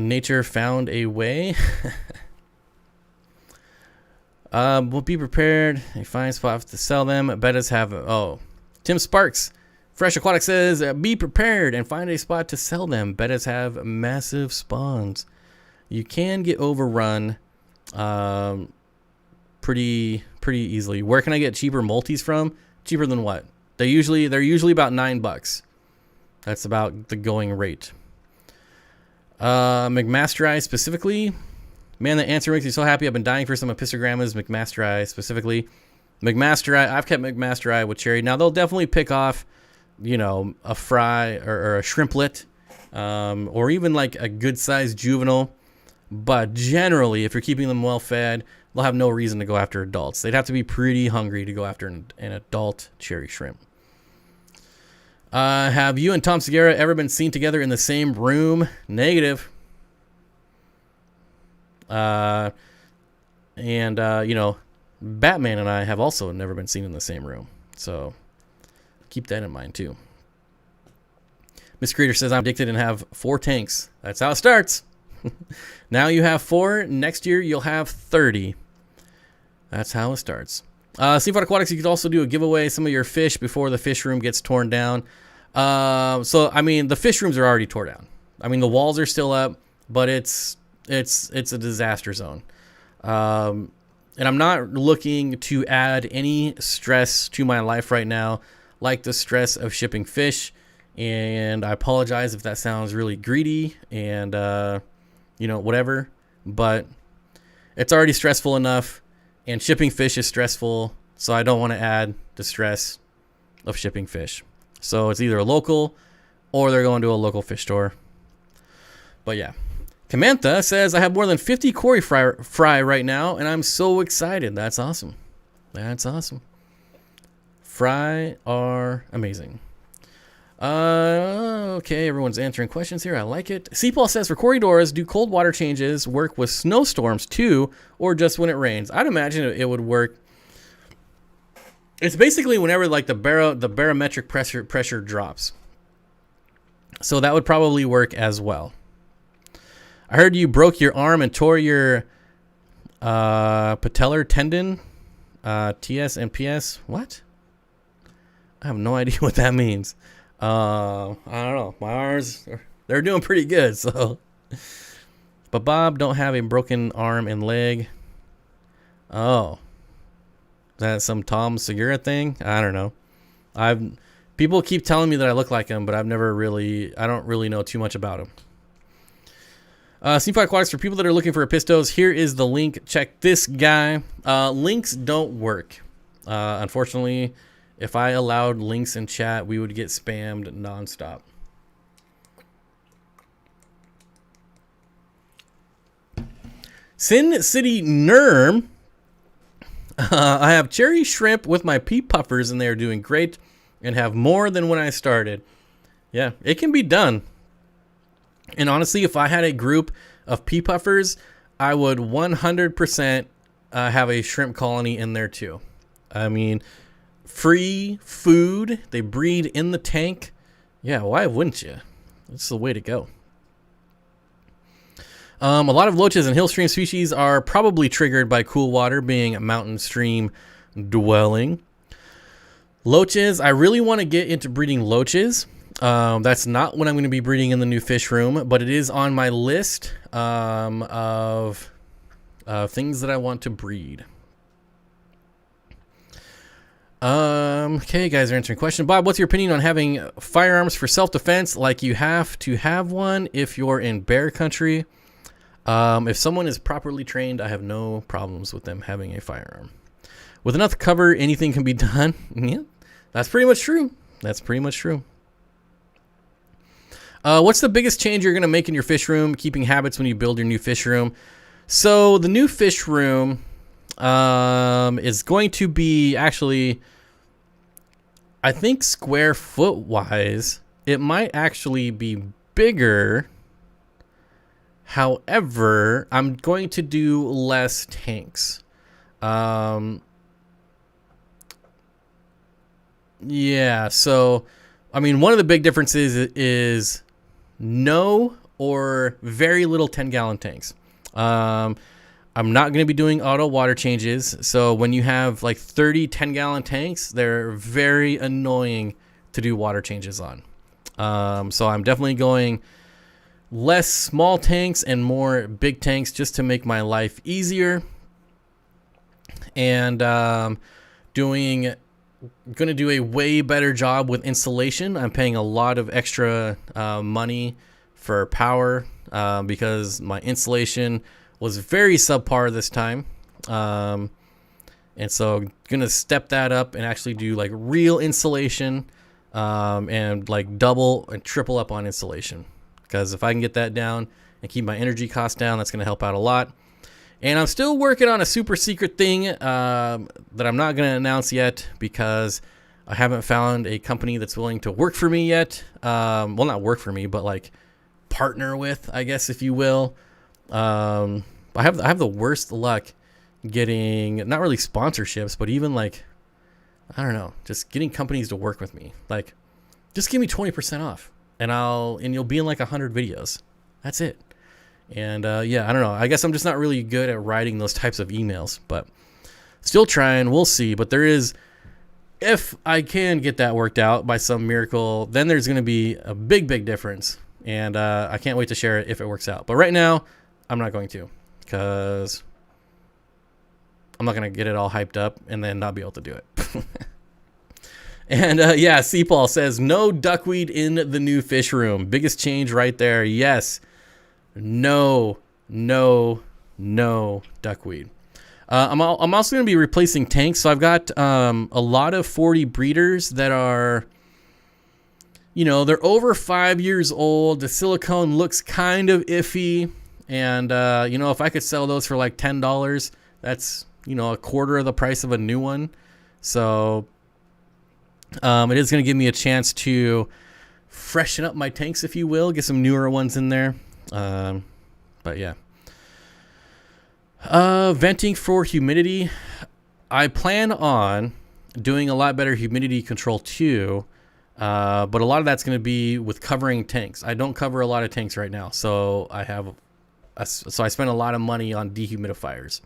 nature found a way. We'll be prepared. A fine spot to sell them. Bettas have... Oh. Tim Sparks. Fresh Aquatics says, be prepared and find a spot to sell them. Bettas have massive spawns. You can get overrun pretty easily. Where can I get cheaper multis from? Cheaper than what? They're usually about $9. That's about the going rate. McMasterai specifically. Man, the answer makes me so happy. I've been dying for some epistogrammas. McMasterai specifically. I've kept McMasterai with cherry. Now, they'll definitely pick off, a fry or a shrimplet, or even like a good-sized juvenile. But generally, if you're keeping them well-fed, they'll have no reason to go after adults. They'd have to be pretty hungry to go after an adult cherry shrimp. Have you and Tom Segura ever been seen together in the same room? Negative. Batman and I have also never been seen in the same room. So keep that in mind too. Miss Creator says, I'm addicted and have 4 tanks. That's how it starts. Now you have 4. Next year you'll have 30. That's how it starts. Steenfott Aquatics, you could also do a giveaway some of your fish before the fish room gets torn down. So I mean, the fish rooms are already torn down. I mean, the walls are still up, but it's a disaster zone. And I'm not looking to add any stress to my life right now, like the stress of shipping fish. And I apologize if that sounds really greedy and whatever, but it's already stressful enough. And shipping fish is stressful, so I don't want to add the stress of shipping fish. So it's either a local or they're going to a local fish store. But yeah, Samantha says, I have more than 50 Cory fry right now, and I'm so excited. That's awesome. That's awesome. Fry are amazing. Okay, everyone's answering questions here. I like it. C-Paul says, for corridors, do cold water changes work with snowstorms too, or just when it rains? I'd imagine it would work. It's basically whenever like the barometric pressure drops. So that would probably work as well. I heard you broke your arm and tore your patellar tendon, TS and PS. What? I have no idea what that means. I don't know. My arms, they're doing pretty good. So, but Bob don't have a broken arm and leg. Oh, is that some Tom Segura thing? I don't know. People keep telling me that I look like him, but I don't really know too much about him. Steenfott Aquatics, for people that are looking for Pistos, here is the link. Check this guy. Links don't work. Unfortunately, if I allowed links in chat, we would get spammed nonstop. Sin City Nerm. I have cherry shrimp with my pea puffers, and they are doing great and have more than when I started. Yeah, it can be done. And honestly, if I had a group of pea puffers, I would 100% have a shrimp colony in there too. I mean, free food. They breed in the tank. Yeah, why wouldn't you? That's the way to go. A lot of loaches and hill stream species are probably triggered by cool water, being a mountain stream dwelling. Loaches, I really want to get into breeding loaches. That's not what I'm going to be breeding in the new fish room, but it is on my list of things that I want to breed. Okay, guys are answering question. Bob, what's your opinion on having firearms for self-defense? Like you have to have one if you're in bear country. If someone is properly trained, I have no problems with them having a firearm. With enough cover, anything can be done. Yeah, that's pretty much true. That's pretty much true. What's the biggest change you're going to make in your fish room, keeping habits when you build your new fish room? So the new fish room is going to be actually, I think square foot wise, it might actually be bigger. However, I'm going to do less tanks. Yeah, so, I mean, one of the big differences is no or very little 10-gallon tanks. I'm not going to be doing auto water changes. So when you have like 30 10-gallon tanks, they're very annoying to do water changes on. So I'm definitely going less small tanks and more big tanks just to make my life easier. And going to do a way better job with installation. I'm paying a lot of extra money for power because my installation was very subpar this time. And so going to step that up and actually do like real installation and like double and triple up on installation. Because if I can get that down and keep my energy costs down, that's going to help out a lot. And I'm still working on a super secret thing that I'm not going to announce yet because I haven't found a company that's willing to work for me yet. Well, not work for me, but like partner with, I guess, if you will. I have the worst luck getting not really sponsorships, but even like, I don't know, just getting companies to work with me. Like, just give me 20% off and you'll be in like 100 videos. That's it. And yeah, I don't know. I guess I'm just not really good at writing those types of emails, but still trying. We'll see. But there is, if I can get that worked out by some miracle, then there's going to be a big, big difference. And I can't wait to share it if it works out. But right now, I'm not going to because I'm not going to get it all hyped up and then not be able to do it. And yeah, C-Paul says, no duckweed in the new fish room. Biggest change right there. Yes. No duckweed. I'm also going to be replacing tanks. So I've got a lot of 40 breeders that are, you know, they're over 5 years old. The silicone looks kind of iffy. And, you know, if I could sell those for like $10, that's, you know, a quarter of the price of a new one. So it is going to give me a chance to freshen up my tanks, if you will, get some newer ones in there. But yeah. Venting for humidity. I plan on doing a lot better humidity control too. But a lot of that's going to be with covering tanks. I don't cover a lot of tanks right now. So I spend a lot of money on dehumidifiers.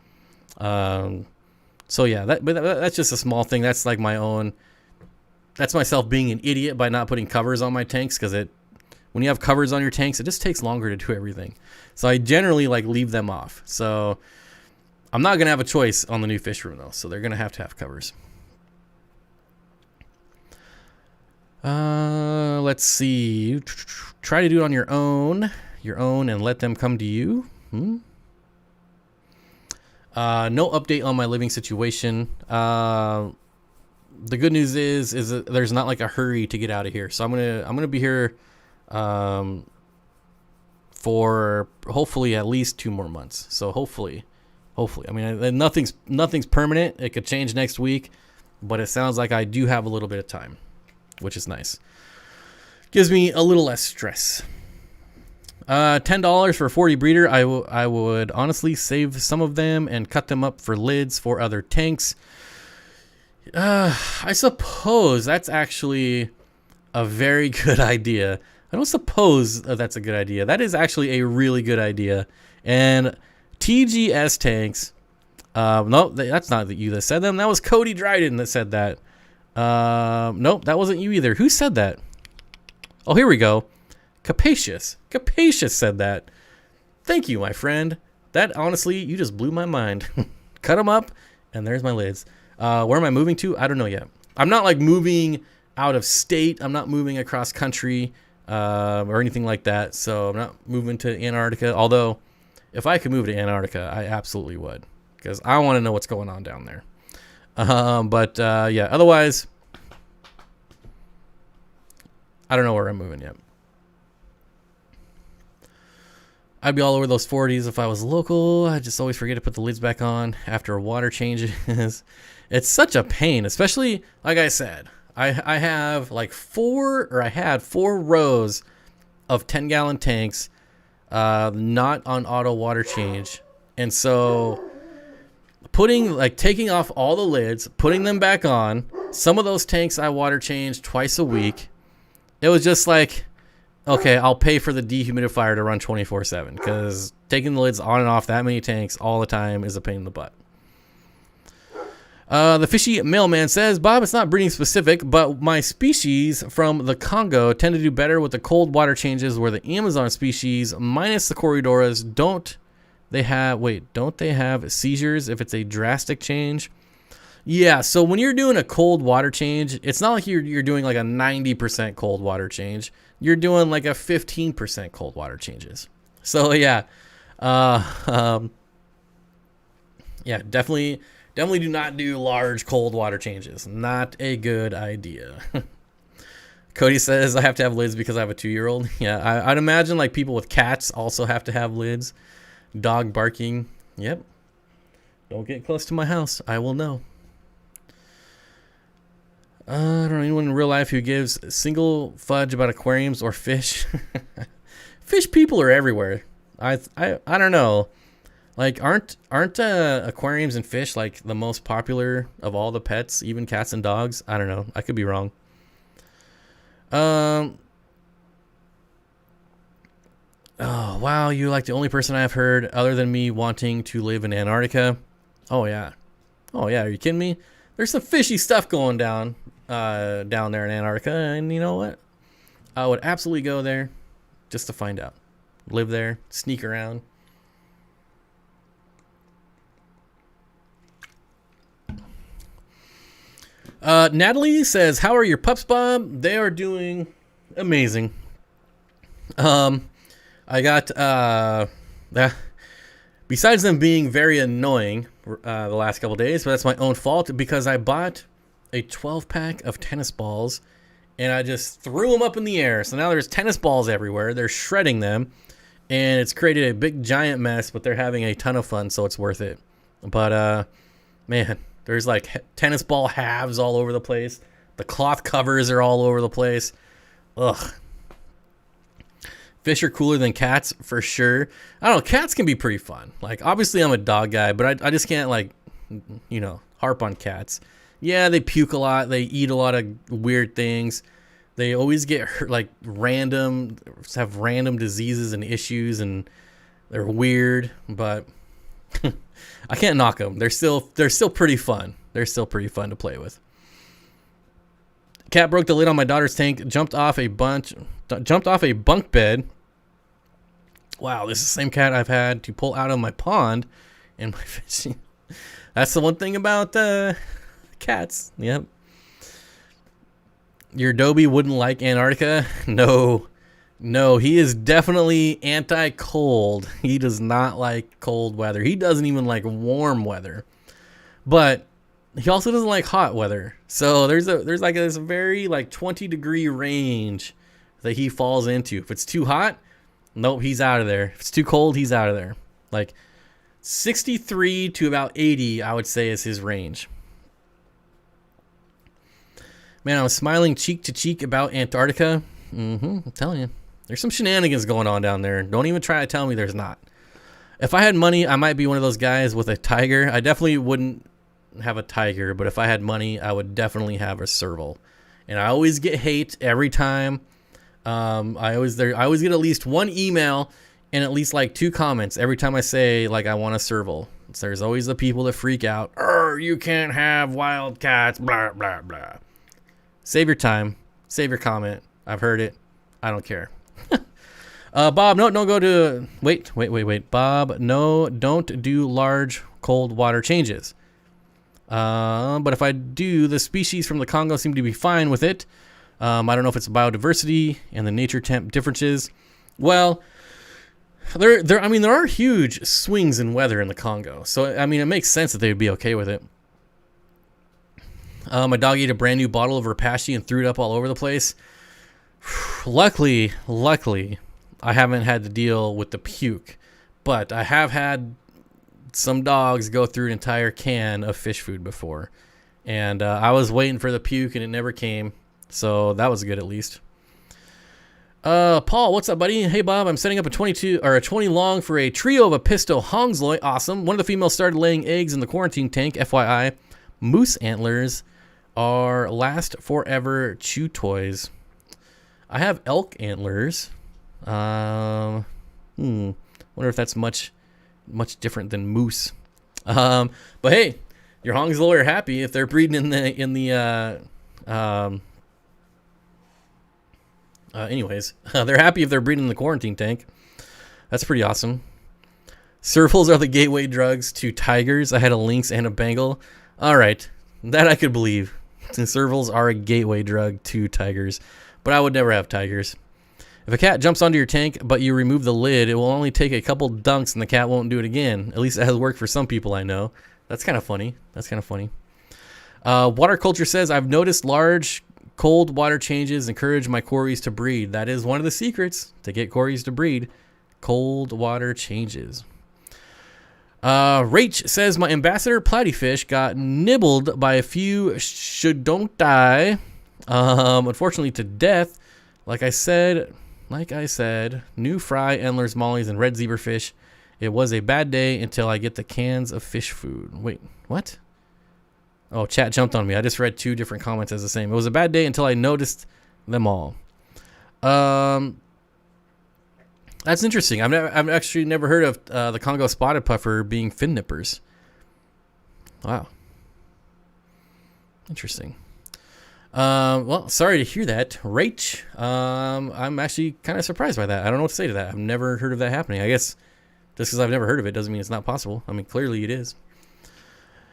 So yeah, that's just a small thing. That's like that's myself being an idiot by not putting covers on my tanks. Cause when you have covers on your tanks, it just takes longer to do everything. So I generally like leave them off. So I'm not going to have a choice on the new fish room though. So they're going to have covers. Let's see. Try to do it on your own, and let them come to you. No update on my living situation. The good news is that there's not like a hurry to get out of here. So I'm gonna be here, for hopefully at least 2 more months. So hopefully, I mean, nothing's permanent. It could change next week, but it sounds like I do have a little bit of time, which is nice. Gives me a little less stress. $10 for a 40 breeder. I would honestly save some of them and cut them up for lids for other tanks. I suppose that's actually a very good idea. I don't suppose that's a good idea. That is actually a really good idea. And TGS tanks. No, that's not you that said them. That was Cody Dryden that said that. Nope, that wasn't you either. Who said that? Oh, here we go. Capacious said that. Thank you, my friend. That, honestly, you just blew my mind. Cut them up, and there's my lids. Where am I moving to? I don't know yet. I'm not, like, moving out of state. I'm not moving across country or anything like that. So I'm not moving to Antarctica. Although, if I could move to Antarctica, I absolutely would. Because I want to know what's going on down there. Yeah, otherwise, I don't know where I'm moving yet. I'd be all over those 40s if I was local. I just always forget to put the lids back on after water changes. It's such a pain, especially, like I said, I have like I had 4 rows of 10-gallon tanks, not on auto water change. And so taking off all the lids, putting them back on, some of those tanks I water change twice a week. It was just like, okay, I'll pay for the dehumidifier to run 24/7 because taking the lids on and off that many tanks all the time is a pain in the butt. The fishy mailman says, Bob, it's not breeding specific, but my species from the Congo tend to do better with the cold water changes, where the Amazon species, minus the Corridoras, don't they have seizures if it's a drastic change? Yeah, so when you're doing a cold water change, it's not like you're doing like a 90% cold water change. You're doing like a 15% cold water changes. So yeah, yeah, definitely do not do large cold water changes. Not a good idea. Cody says I have to have lids because I have a 2-year-old. Yeah, I'd imagine like people with cats also have to have lids. Dog barking. Yep. Don't get close to my house. I will know. I don't know anyone in real life who gives single fudge about aquariums or fish. Fish people are everywhere. I don't know. Like aren't aquariums and fish like the most popular of all the pets, even cats and dogs? I don't know. I could be wrong. Oh wow, you're like the only person I've heard other than me wanting to live in Antarctica. Oh yeah. Are you kidding me? There's some fishy stuff going down there in Antarctica, and you know what? I would absolutely go there just to find out. Live there, sneak around. Natalie says, how are your pups, Bob? They are doing amazing. I got, besides them being very annoying the last couple days, but that's my own fault because I bought a 12-pack of tennis balls and I just threw them up in the air. So now there's tennis balls everywhere. They're shredding them. and it's created a big giant mess, but they're having a ton of fun, so it's worth it. But man, there's like tennis ball halves all over the place. The cloth covers are all over the place. Ugh. Fish are cooler than cats for sure. I don't know, cats can be pretty fun. Like, obviously I'm a dog guy, but I just can't, like, you know, harp on cats. Yeah, they puke a lot. They eat a lot of weird things. They always get hurt, like have random diseases and issues, and they're weird, but I can't knock them. They're still pretty fun. They're still pretty fun to play with. Cat broke the lid on my daughter's tank, jumped off a bunk bed. Wow, this is the same cat I've had to pull out of my pond and my fishing. That's the one thing about cats. Yep. Your Dobie wouldn't like Antarctica? No, he is definitely anti-cold. He does not like cold weather. He doesn't even like warm weather. But he also doesn't like hot weather. So there's like this very like 20-degree range that he falls into. If it's too hot, nope, he's out of there. If it's too cold, he's out of there. Like 63 to about 80, I would say, is his range. Man, I was smiling cheek to cheek about Antarctica. I'm telling you. There's some shenanigans going on down there. Don't even try to tell me there's not. If I had money, I might be one of those guys with a tiger. I definitely wouldn't have a tiger, but if I had money, I would definitely have a serval. And I always get hate every time. I always get at least one email and at least like 2 comments every time I say like I want a serval. So there's always the people that freak out. You can't have wild cats, blah, blah, blah. Save your time. Save your comment. I've heard it. I don't care. Bob, no, don't go to... Wait. Bob, no, don't do large cold water changes. But if I do, the species from the Congo seem to be fine with it. I don't know if it's biodiversity and the nature temp differences. Well, there are huge swings in weather in the Congo. So, I mean, it makes sense that they would be okay with it. My dog ate a brand new bottle of Repashy and threw it up all over the place. Luckily, I haven't had to deal with the puke, but I have had some dogs go through an entire can of fish food before, and I was waiting for the puke and it never came, so that was good at least. Paul, what's up, buddy? Hey, Bob, I'm setting up a 20 long for a trio of Apisto Hongsloi. Awesome. One of the females started laying eggs in the quarantine tank. FYI, moose antlers are last forever chew toys. I have elk antlers. Wonder if that's much different than moose. But hey, your Hongsloi are happy if they're breeding anyways, they're happy if they're breeding in the quarantine tank. That's pretty awesome. Servals are the gateway drugs to tigers. I had a lynx and a Bengal. All right, that I could believe. Servals are a gateway drug to tigers, but I would never have tigers. If a cat jumps onto your tank, but you remove the lid, it will only take a couple dunks and the cat won't do it again. At least it has worked for some people I know. That's kind of funny. Water culture says, I've noticed large cold water changes encourage my cories to breed. That is one of the secrets to get cories to breed. Cold water changes. Rach says, my ambassador platyfish got nibbled by a few should don't die. Unfortunately to death. Like I said, new fry, endlers, mollies, and red zebrafish. It was a bad day until I get the cans of fish food. Wait, what? Oh, chat jumped on me. I just read 2 different comments as the same. It was a bad day until I noticed them all. That's interesting. I've actually never heard of the Congo spotted puffer being fin nippers. Wow. Interesting. Well, sorry to hear that, Rach. I'm actually kind of surprised by that. I don't know what to say to that. I've never heard of that happening. I guess just because I've never heard of it doesn't mean it's not possible. I mean, clearly it is.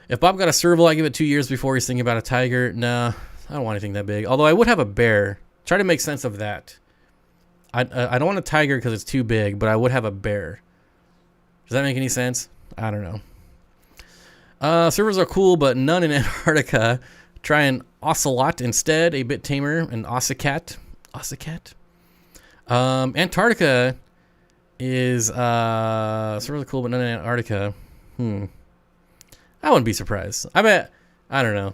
If Bob got a serval, I give it 2 years before he's thinking about a tiger. Nah, I don't want anything that big. Although I would have a bear. Try to make sense of that. I don't want a tiger because it's too big, but I would have a bear. Does that make any sense? I don't know. Servals are cool, but none in Antarctica. Try an ocelot instead, a bit tamer, an ossicat. Antarctica is it's really cool, but not in Antarctica. I wouldn't be surprised. I bet. I don't know.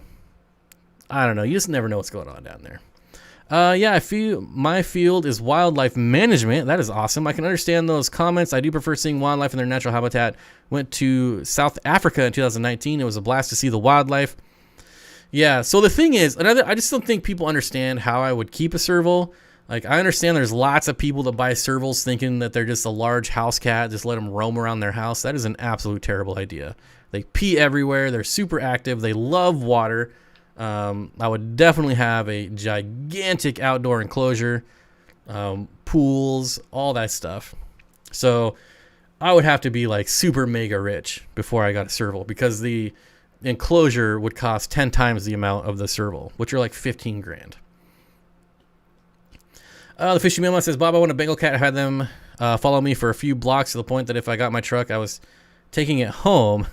You just never know what's going on down there. Yeah, I feel my field is wildlife management. That is awesome. I can understand those comments. I do prefer seeing wildlife in their natural habitat. Went to South Africa in 2019. It was a blast to see the wildlife. Yeah, so the thing is, I just don't think people understand how I would keep a serval. Like, I understand there's lots of people that buy servals thinking that they're just a large house cat, just let them roam around their house. That is an absolute terrible idea. They pee everywhere. They're super active. They love water. I would definitely have a gigantic outdoor enclosure, pools, all that stuff. So I would have to be like super mega rich before I got a serval, because the enclosure would cost 10 times the amount of the serval, which are like 15 grand. The Fishy Mailman says, Bob, I want a Bengal cat. I had them follow me for a few blocks to the point that if I got my truck, I was taking it home.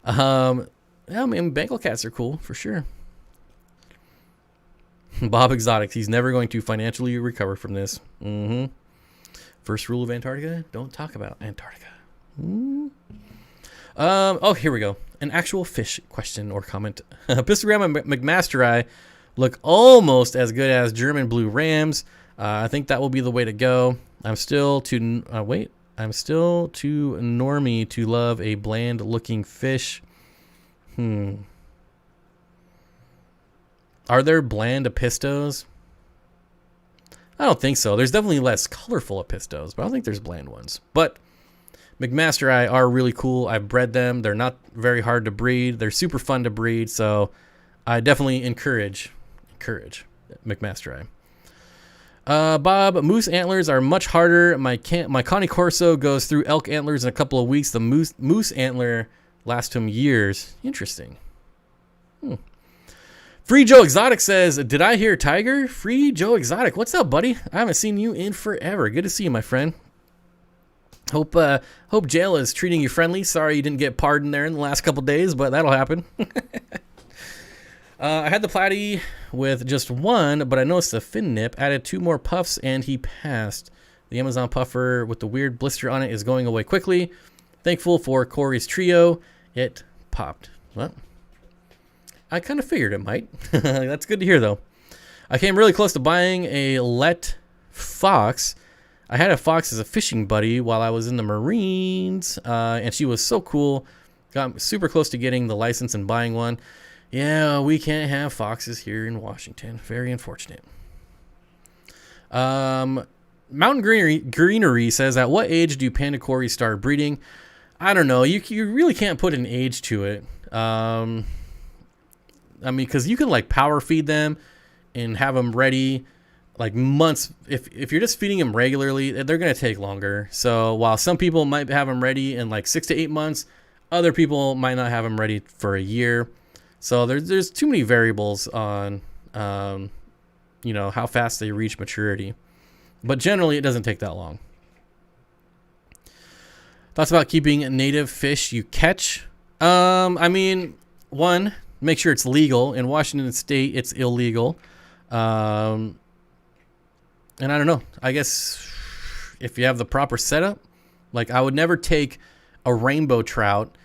Yeah, I mean, Bengal cats are cool for sure. Bob Exotics, he's never going to financially recover from this. First rule of Antarctica, don't talk about Antarctica. Oh, here we go. An actual fish question or comment. Pistogram and McMaster look almost as good as German blue rams. I think that will be the way to go. I'm still too normie to love a bland looking fish. Are there bland apistos? I don't think so. There's definitely less colorful apistos, but I don't think there's bland ones. But McMaster are really cool. I've bred them. They're not very hard to breed. They're super fun to breed, so I definitely encourage McMaster. Bob, moose antlers are much harder. My Connie Corso goes through elk antlers in a couple of weeks. The moose antler lasts him years. Interesting. Free Joe Exotic says, did I hear tiger? Free Joe Exotic. What's up, buddy? I haven't seen you in forever. Good to see you, my friend. Hope jail is treating you friendly. Sorry you didn't get pardoned there in the last couple days, but that'll happen. I had the platy with just one, but I noticed the fin nip. Added 2 more puffs, and he passed. The Amazon puffer with the weird blister on it is going away quickly. Thankful for Corey's trio. It popped. Well, I kind of figured it might. That's good to hear, though. I came really close to buying a Let fox. I had a fox as a fishing buddy while I was in the Marines, and she was so cool. Got super close to getting the license and buying one. Yeah, we can't have foxes here in Washington. Very unfortunate. Mountain Greenery says, at what age do panda cories start breeding? I don't know. You really can't put an age to it. I mean, because you can like power feed them and have them ready like months. If you're just feeding them regularly, they're going to take longer. So while some people might have them ready in like 6 to 8 months, other people might not have them ready for a year. So there's too many variables on, how fast they reach maturity. But generally, it doesn't take that long. Thoughts about keeping native fish you catch? I mean, one, make sure it's legal. In Washington State, it's illegal. And I don't know. I guess if you have the proper setup, like I would never take a rainbow trout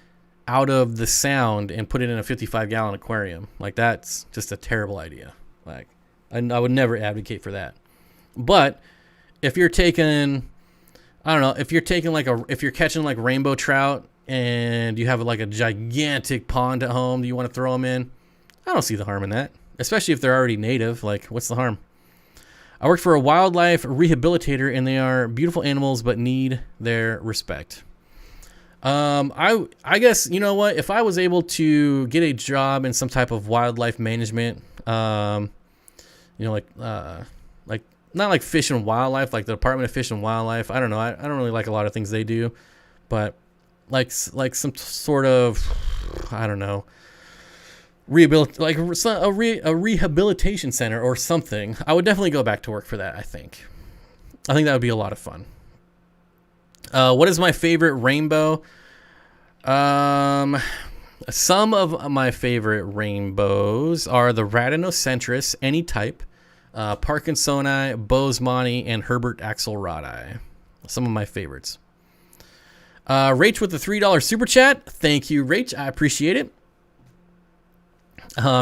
out of the sound and put it in a 55-gallon aquarium. Like that's just a terrible idea. Like I would never advocate for that. But if you're taking, I don't know, if you're catching like rainbow trout and you have like a gigantic pond at home that you want to throw them in, I don't see the harm in that. Especially if they're already native. Like, what's the harm? I work for a wildlife rehabilitator, and they are beautiful animals but need their respect. I guess, you know what? If I was able to get a job in some type of wildlife management, like not like Fish and Wildlife, like the Department of Fish and Wildlife. I don't know. I don't really like a lot of things they do, but like some sort of, I don't know, a rehabilitation center or something. I would definitely go back to work for that. I think that would be a lot of fun. What is my favorite rainbow? Some of my favorite rainbows are the Radinocentris, any type, Parkinsoni, Bosemani, and Herbert Axelrodi. Some of my favorites. Rach with the $3 super chat. Thank you, Rach. I appreciate it.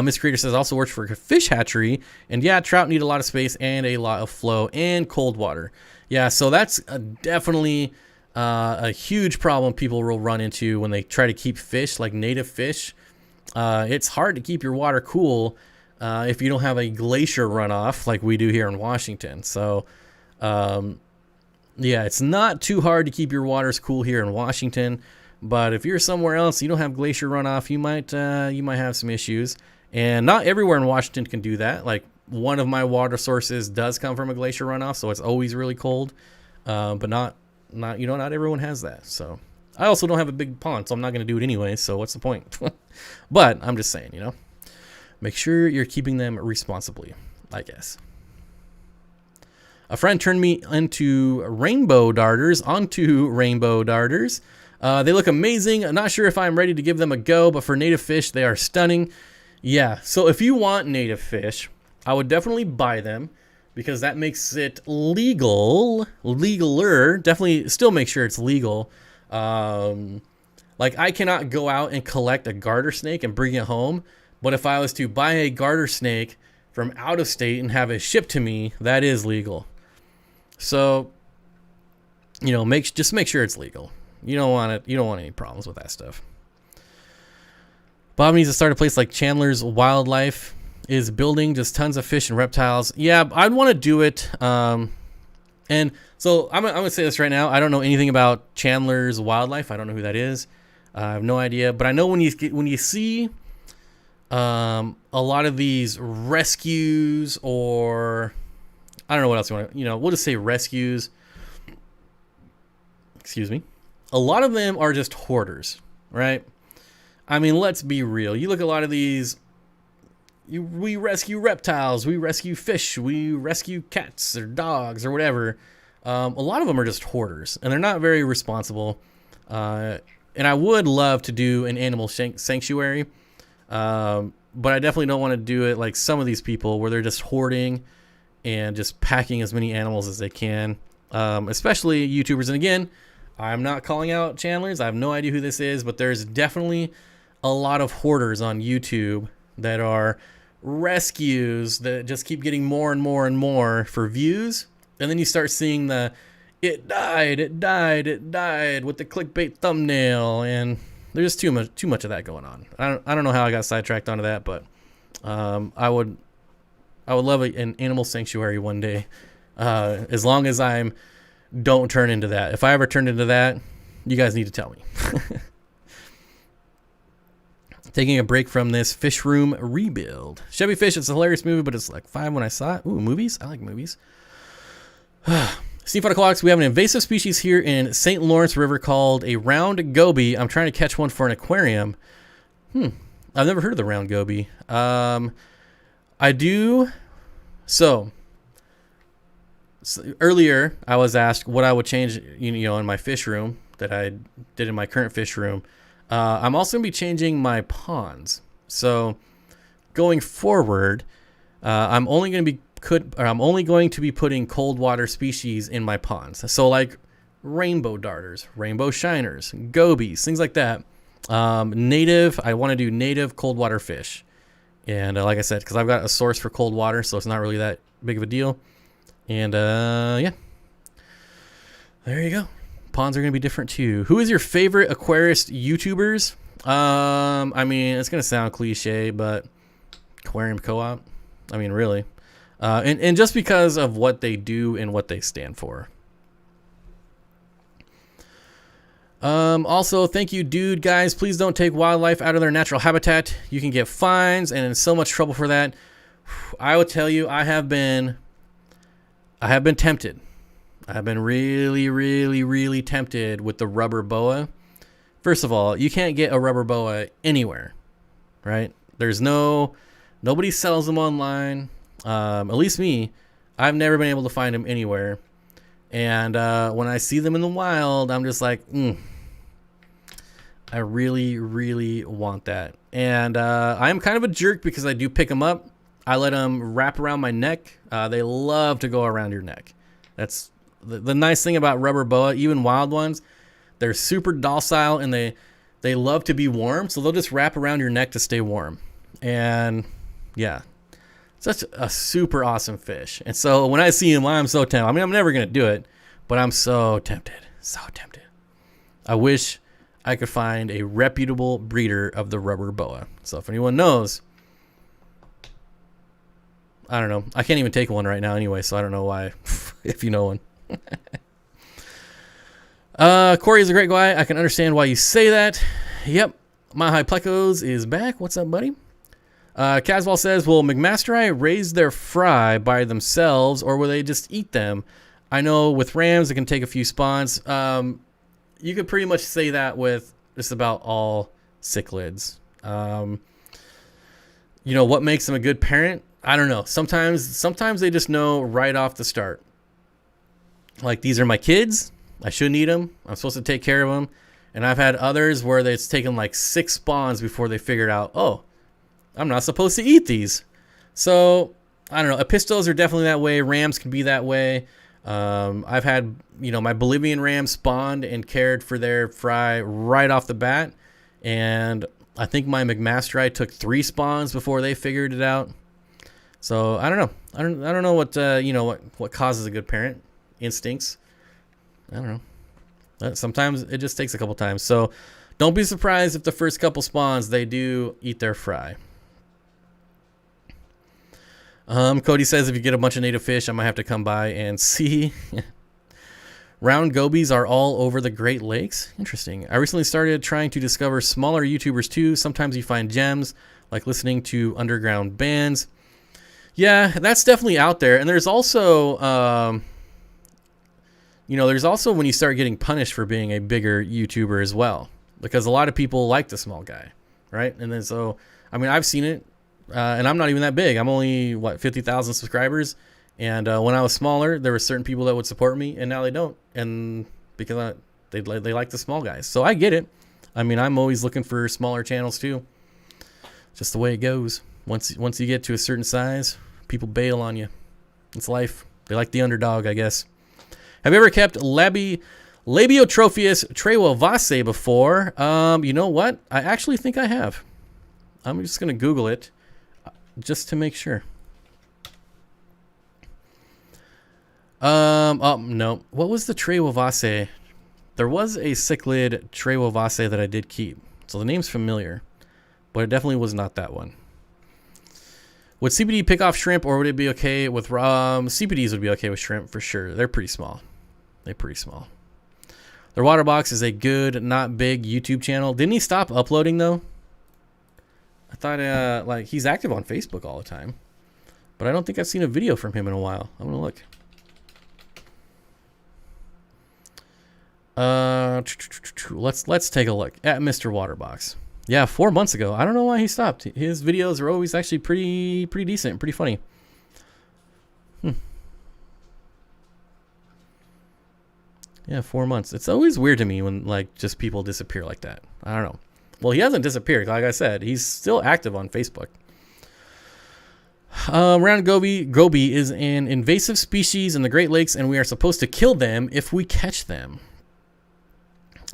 Miss Creator says also works for a fish hatchery. And yeah, trout need a lot of space and a lot of flow and cold water. Yeah, so that's definitely a huge problem people will run into when they try to keep fish, like native fish. It's hard to keep your water cool if you don't have a glacier runoff like we do here in Washington. So, yeah, it's not too hard to keep your waters cool here in Washington. But if you're somewhere else, you don't have glacier runoff, you might have some issues. And not everywhere in Washington can do that. Like one of my water sources does come from a glacier runoff, so it's always really cold. But not everyone has that. So I also don't have a big pond, so I'm not going to do it anyway. So what's the point? But I'm just saying, make sure you're keeping them responsibly, I guess. A friend turned me onto rainbow darters. They look amazing. I'm not sure if I'm ready to give them a go, but for native fish, they are stunning. Yeah, so if you want native fish, I would definitely buy them because that makes it legaler. Definitely still make sure it's legal. Like I cannot go out and collect a garter snake and bring it home, but if I was to buy a garter snake from out of state and have it shipped to me, that is legal. So, just make sure it's legal. You don't want any problems with that stuff. Bob needs to start a place like Chandler's Wildlife is building, just tons of fish and reptiles. Yeah, I'd want to do it. And so I'm gonna say this right now. I don't know anything about Chandler's Wildlife. I don't know who that is. I have no idea. But I know when you see a lot of these rescues, or I don't know what else you want to, we'll just say rescues. Excuse me. A lot of them are just hoarders, right? I mean, let's be real. You look at a lot of these, we rescue reptiles, we rescue fish, we rescue cats or dogs or whatever. A lot of them are just hoarders, and they're not very responsible. And I would love to do an animal sanctuary, but I definitely don't want to do it like some of these people where they're just hoarding and just packing as many animals as they can, especially YouTubers. And again, I'm not calling out Chandler's. I have no idea who this is, but there's definitely a lot of hoarders on YouTube that are rescues that just keep getting more and more and more for views. And then you start seeing it died with the clickbait thumbnail, and there's too much of that going on. I don't know how I got sidetracked onto that, but I would love an animal sanctuary one day, as long as don't turn into that. If I ever turn into that, you guys need to tell me. Taking a break from this fish room rebuild. Chevy Fish, it's a hilarious movie, but it's like 5 when I saw it. Ooh, movies? I like movies. Steenfott Aquatics, we have an invasive species here in St. Lawrence River called a round goby. I'm trying to catch one for an aquarium. I've never heard of the round goby. I do. So earlier I was asked what I would change, in my fish room that I did in my current fish room. I'm also gonna be changing my ponds. So going forward, I'm only going to be putting cold water species in my ponds. So like rainbow darters, rainbow shiners, gobies, things like that. Native, I want to do native cold water fish. And like I said, because I've got a source for cold water, so it's not really that big of a deal. And yeah, there you go. Ponds are going to be different too. Who is your favorite aquarist YouTubers? I mean, it's going to sound cliche, but Aquarium Co-op. I mean, really. And just because of what they do and what they stand for. Also, thank you, dude, guys. Please don't take wildlife out of their natural habitat. You can get fines and in so much trouble for that. I will tell you, I have been tempted. I have been really, really, really tempted with the rubber boa. First of all, you can't get a rubber boa anywhere, right? Nobody sells them online. At least me, I've never been able to find them anywhere. And when I see them in the wild, I'm just like, I really, really want that. And I'm kind of a jerk because I do pick them up. I let them wrap around my neck. They love to go around your neck. That's the nice thing about rubber boa, even wild ones, they're super docile and they love to be warm. So they'll just wrap around your neck to stay warm. And yeah, such a super awesome fish. And so when I see him, I'm so tempted. I mean, I'm never going to do it, but I'm so tempted. So tempted. I wish I could find a reputable breeder of the rubber boa. So if anyone knows, I don't know. I can't even take one right now anyway, so I don't know why, if you know one. Corey is a great guy. I can understand why you say that. Yep. My High Plecos is back. What's up, buddy? Caswell says, will McMasteri raise their fry by themselves, or will they just eat them? I know with rams, it can take a few spawns. You could pretty much say that with just about all cichlids. You know, what makes them a good parent? I don't know. Sometimes they just know right off the start. Like, these are my kids. I shouldn't eat them. I'm supposed to take care of them. And I've had others where it's taken like 6 spawns before they figured out, oh, I'm not supposed to eat these. So, I don't know. Epistos are definitely that way. Rams can be that way. I've had, you know, my Bolivian ram spawned and cared for their fry right off the bat. And I think my McMasteri took 3 spawns before they figured it out. So I don't know. I don't know what you know, what causes a good parent. Instincts. I don't know. Sometimes it just takes a couple times. So don't be surprised if the first couple spawns they do eat their fry. Cody says if you get a bunch of native fish, I might have to come by and see. Round gobies are all over the Great Lakes. Interesting. I recently started trying to discover smaller YouTubers too. Sometimes you find gems, like listening to underground bands. Yeah, that's definitely out there. And there's also, you know, there's also when you start getting punished for being a bigger YouTuber as well. Because a lot of people like the small guy, right? And then so, I mean, I've seen it. And I'm not even that big. I'm only, 50,000 subscribers. And when I was smaller, there were certain people that would support me, and now they don't. And because they like the small guys. So I get it. I mean, I'm always looking for smaller channels too. Just the way it goes. Once you get to a certain size, people bail on you. It's life. They like the underdog, I guess. Have you ever kept Labiotropheus trevovase before? You know what? I actually think I have. I'm just going to Google it just to make sure. Oh, no. What was the trevovase? There was a cichlid trevovase that I did keep. So the name's familiar, but it definitely was not that one. Would CBD pick off shrimp, or would it be okay with CBDs would be okay with shrimp for sure. They're pretty small. Their water box is a good, not big YouTube channel. Didn't he stop uploading though? I thought like he's active on Facebook all the time, but I don't think I've seen a video from him in a while. I'm gonna look. Let's take a look at Mr. Waterbox. Yeah, 4 months ago. I don't know why he stopped. His videos are always actually pretty decent, pretty funny. Yeah, 4 months. It's always weird to me when like just people disappear like that. I don't know. Well, he hasn't disappeared. Like I said, he's still active on Facebook. Round goby is an invasive species in the Great Lakes, and we are supposed to kill them if we catch them.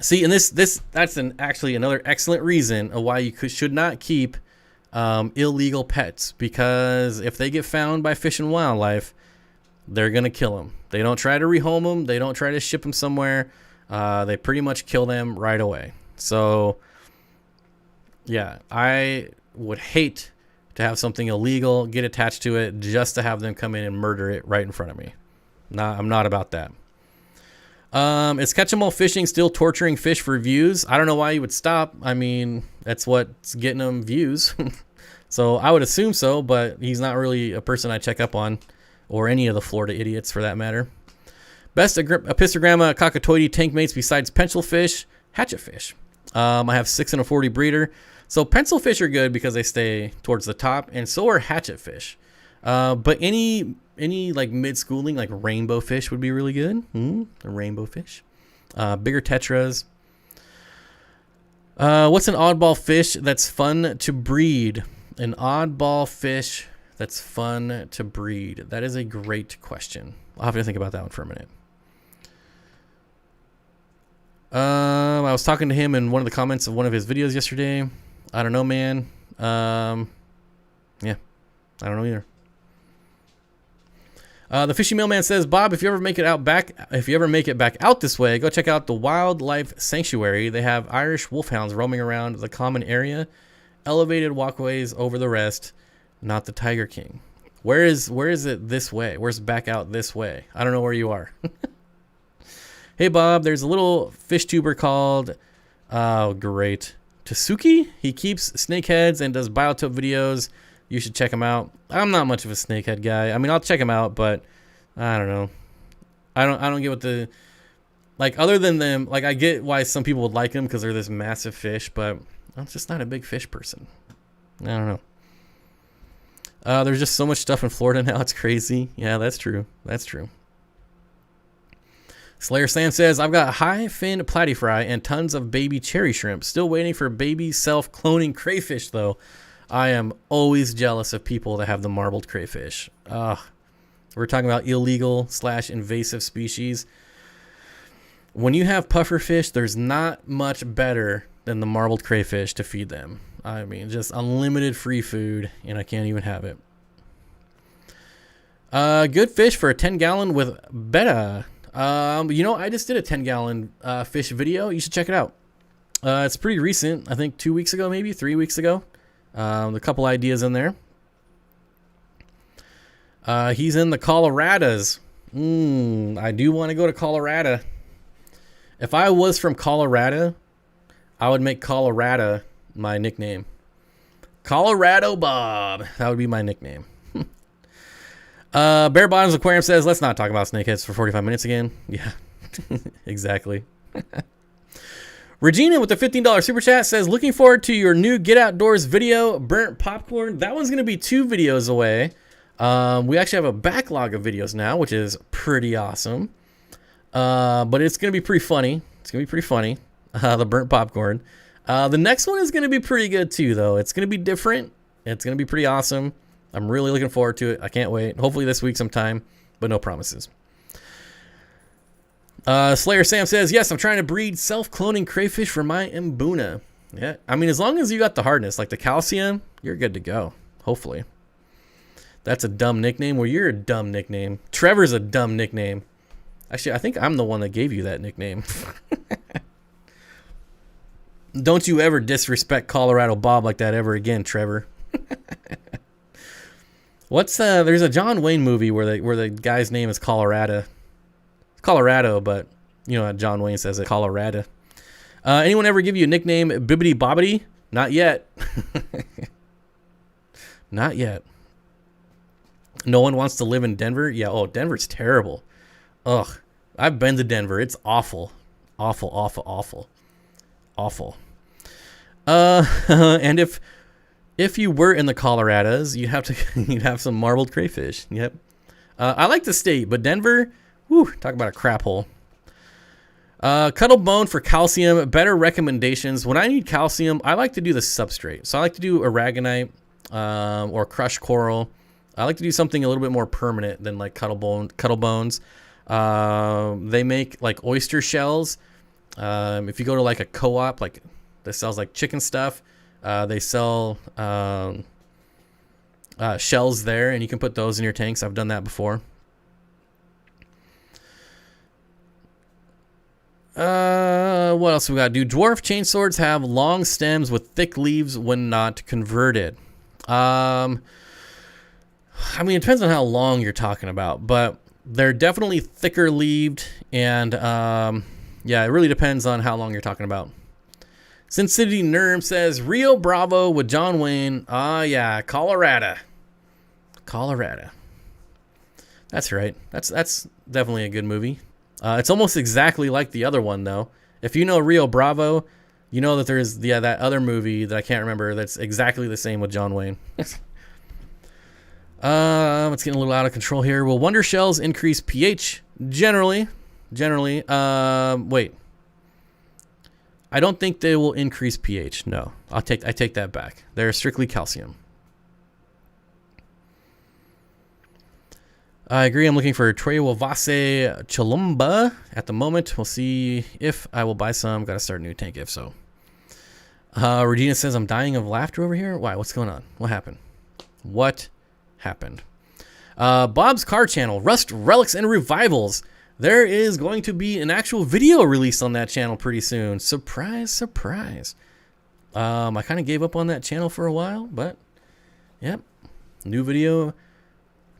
See, and that's actually another excellent reason of why you should not keep illegal pets, because if they get found by Fish and Wildlife, they're gonna kill them. They don't try to rehome them. They don't try to ship them somewhere. They pretty much kill them right away. So, yeah, I would hate to have something illegal get attached to it just to have them come in and murder it right in front of me. I'm not about that. Is catch-em-all fishing still torturing fish for views? I don't know why you would stop. I mean, that's what's getting them views. So I would assume so, but he's not really a person I check up on, or any of the Florida idiots for that matter. Best Apistogramma cockatoides tank mates besides pencilfish, hatchetfish. I have 6 and a 40 breeder. So pencilfish are good because they stay towards the top, and so are hatchetfish. But any like mid-schooling, like rainbow fish would be really good. The rainbow fish. Bigger tetras. What's an oddball fish that's fun to breed? An oddball fish that's fun to breed. That is a great question. I'll have to think about that one for a minute. I was talking to him in one of the comments of one of his videos yesterday. I don't know, man. Yeah, I don't know either. The Fishy Mailman says, Bob, if you ever make it back out this way, go check out the Wildlife Sanctuary. They have Irish wolfhounds roaming around the common area, elevated walkways over the rest, not the Tiger King. Where is it this way? Where's back out this way? I don't know where you are. Hey, Bob, there's a little fish tuber called, oh, great, Tasuki. He keeps snakeheads and does biotope videos. You should check him out. I'm not much of a snakehead guy. I mean, I'll check him out, but I don't know. I don't get what the, like, other than them, like, I get why some people would like them because they're this massive fish, but I'm just not a big fish person. I don't know. There's just so much stuff in Florida now. It's crazy. Yeah, that's true. That's true. Slayer Sam says, I've got high fin platyfry and tons of baby cherry shrimp. Still waiting for baby self-cloning crayfish, though. I am always jealous of people that have the marbled crayfish. We're talking about illegal/invasive species. When you have pufferfish, there's not much better than the marbled crayfish to feed them. I mean, just unlimited free food, and I can't even have it. Good fish for a 10-gallon with betta. You know, I just did a 10-gallon fish video. You should check it out. It's pretty recent. I think 2 weeks ago, maybe 3 weeks ago. A couple ideas in there. He's in the Coloradas. I do want to go to Colorado. If I was from Colorado, I would make Colorado my nickname. Colorado Bob. That would be my nickname. Bare Bottoms Aquarium says, let's not talk about snakeheads for 45 minutes again. Yeah, exactly. Regina with the $15 super chat says, looking forward to your new Get Outdoors video, Burnt Popcorn. That one's going to be 2 videos away. We actually have a backlog of videos now, which is pretty awesome. But it's going to be pretty funny. It's going to be pretty funny. The Burnt Popcorn. The next one is going to be pretty good too, though. It's going to be different. It's going to be pretty awesome. I'm really looking forward to it. I can't wait. Hopefully this week sometime, but no promises. Slayer Sam says, yes, I'm trying to breed self-cloning crayfish for my Mbuna. Yeah, I mean, as long as you got the hardness, like the calcium, you're good to go. Hopefully. That's a dumb nickname. Well, you're a dumb nickname. Trevor's a dumb nickname. Actually, I think I'm the one that gave you that nickname. Don't you ever disrespect Colorado Bob like that ever again, Trevor. There's a John Wayne movie where the guy's name is Colorado. Colorado, but you know how John Wayne says it, Colorado. Anyone ever give you a nickname Bibbidi Bobbidi? Not yet. Not yet. No one wants to live in Denver? Yeah, oh, Denver's terrible. Ugh. I've been to Denver. It's awful. Awful, awful, awful. Awful. And if you were in the Colorados, you'd have some marbled crayfish. Yep. I like the state, but Denver, whew, talk about a crap hole. Cuddle bone for calcium. Better recommendations. When I need calcium, I like to do the substrate. So I like to do aragonite or crushed coral. I like to do something a little bit more permanent than like cuddle bones. They make like oyster shells. If you go to like a co-op like that sells like chicken stuff, they sell shells there, and you can put those in your tanks. I've done that before. What else we got? Do dwarf chainswords have long stems with thick leaves when not converted? I mean, it depends on how long you're talking about, but they're definitely thicker leaved, and yeah, it really depends on how long you're talking about. Sin City Nerm says, Rio Bravo with John Wayne. Yeah, Colorado. Colorado. That's right. That's definitely a good movie. It's almost exactly like the other one, though. If you know Rio Bravo, you know that there's that other movie that I can't remember that's exactly the same with John Wayne. It's getting a little out of control here. Will wonder shells increase pH? Generally. Wait. I don't think they will increase pH. No, I take that back. They're strictly calcium. I agree. I'm looking for Troyewavase Chalumba at the moment. We'll see if I will buy some. Got to start a new tank if so. Regina says, I'm dying of laughter over here. Why? What's going on? What happened? What happened? Bob's Car Channel, Rust, Relics, and Revivals. There is going to be an actual video released on that channel pretty soon. Surprise, surprise. I kind of gave up on that channel for a while, but yep. New video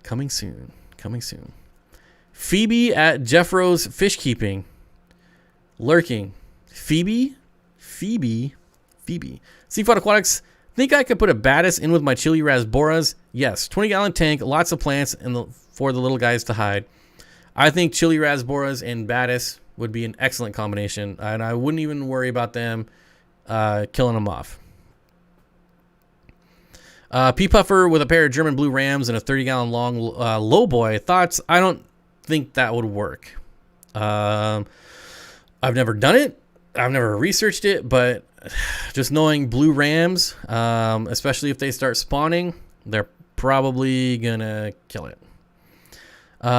coming soon. Coming soon. Phoebe at Jeffro's Fish Keeping. Lurking. Phoebe? Steenfott Aquatics. Think I could put a Batis in with my chili rasboras? Yes. 20-gallon tank, lots of plants, and for the little guys to hide. I think chili rasboras and Batis would be an excellent combination, and I wouldn't even worry about them killing them off. Pea Puffer with a pair of German blue rams and a 30-gallon long low boy. Thoughts? I don't think that would work. I've never done it. I've never researched it, but just knowing blue rams, especially if they start spawning, they're probably gonna kill it.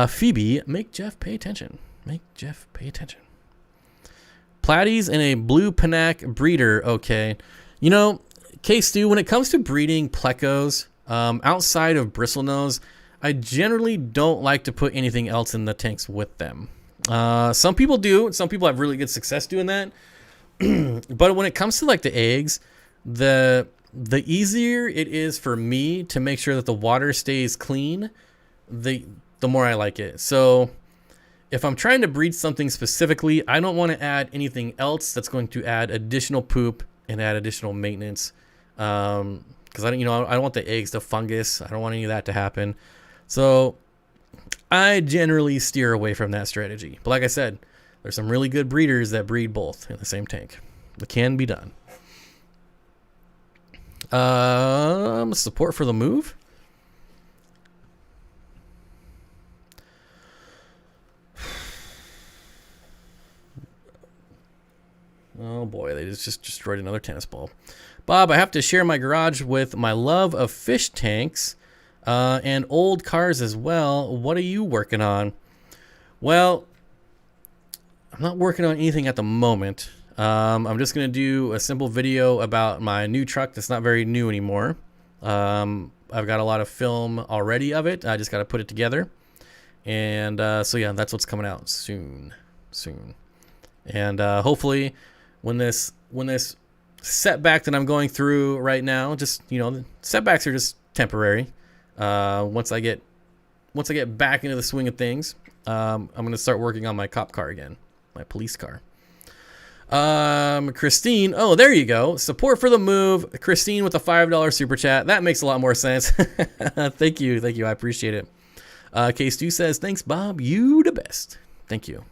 Phoebe, make Jeff pay attention. Make Jeff pay attention. Platies and a blue Panac breeder. Okay. You know, K-Stu, when it comes to breeding plecos, outside of bristlenose, I generally don't like to put anything else in the tanks with them. Some people do. Some people have really good success doing that. But when it comes to like the eggs, the easier it is for me to make sure that the water stays clean, the more I like it. So if I'm trying to breed something specifically, I don't want to add anything else that's going to add additional poop and add additional maintenance. Because I don't want the eggs to fungus. I don't want any of that to happen. So I generally steer away from that strategy. But like I said, there's some really good breeders that breed both in the same tank. It can be done. Support for the move. Oh boy, they just destroyed another tennis ball. Bob, I have to share my garage with my love of fish tanks and old cars as well. What are you working on? Well, I'm not working on anything at the moment. I'm just going to do a simple video about my new truck that's not very new anymore. I've got a lot of film already of it. I just got to put it together. And so yeah, that's what's coming out soon. And hopefully when this setback that I'm going through right now, just, the setbacks are just temporary. Once I get back into the swing of things, I'm going to start working on my cop car again, my police car. Christine, oh, there you go. Support for the move. Christine with a $5 super chat. That makes a lot more sense. Thank you. I appreciate it. K-Stu says, thanks, Bob. You the best. Thank you.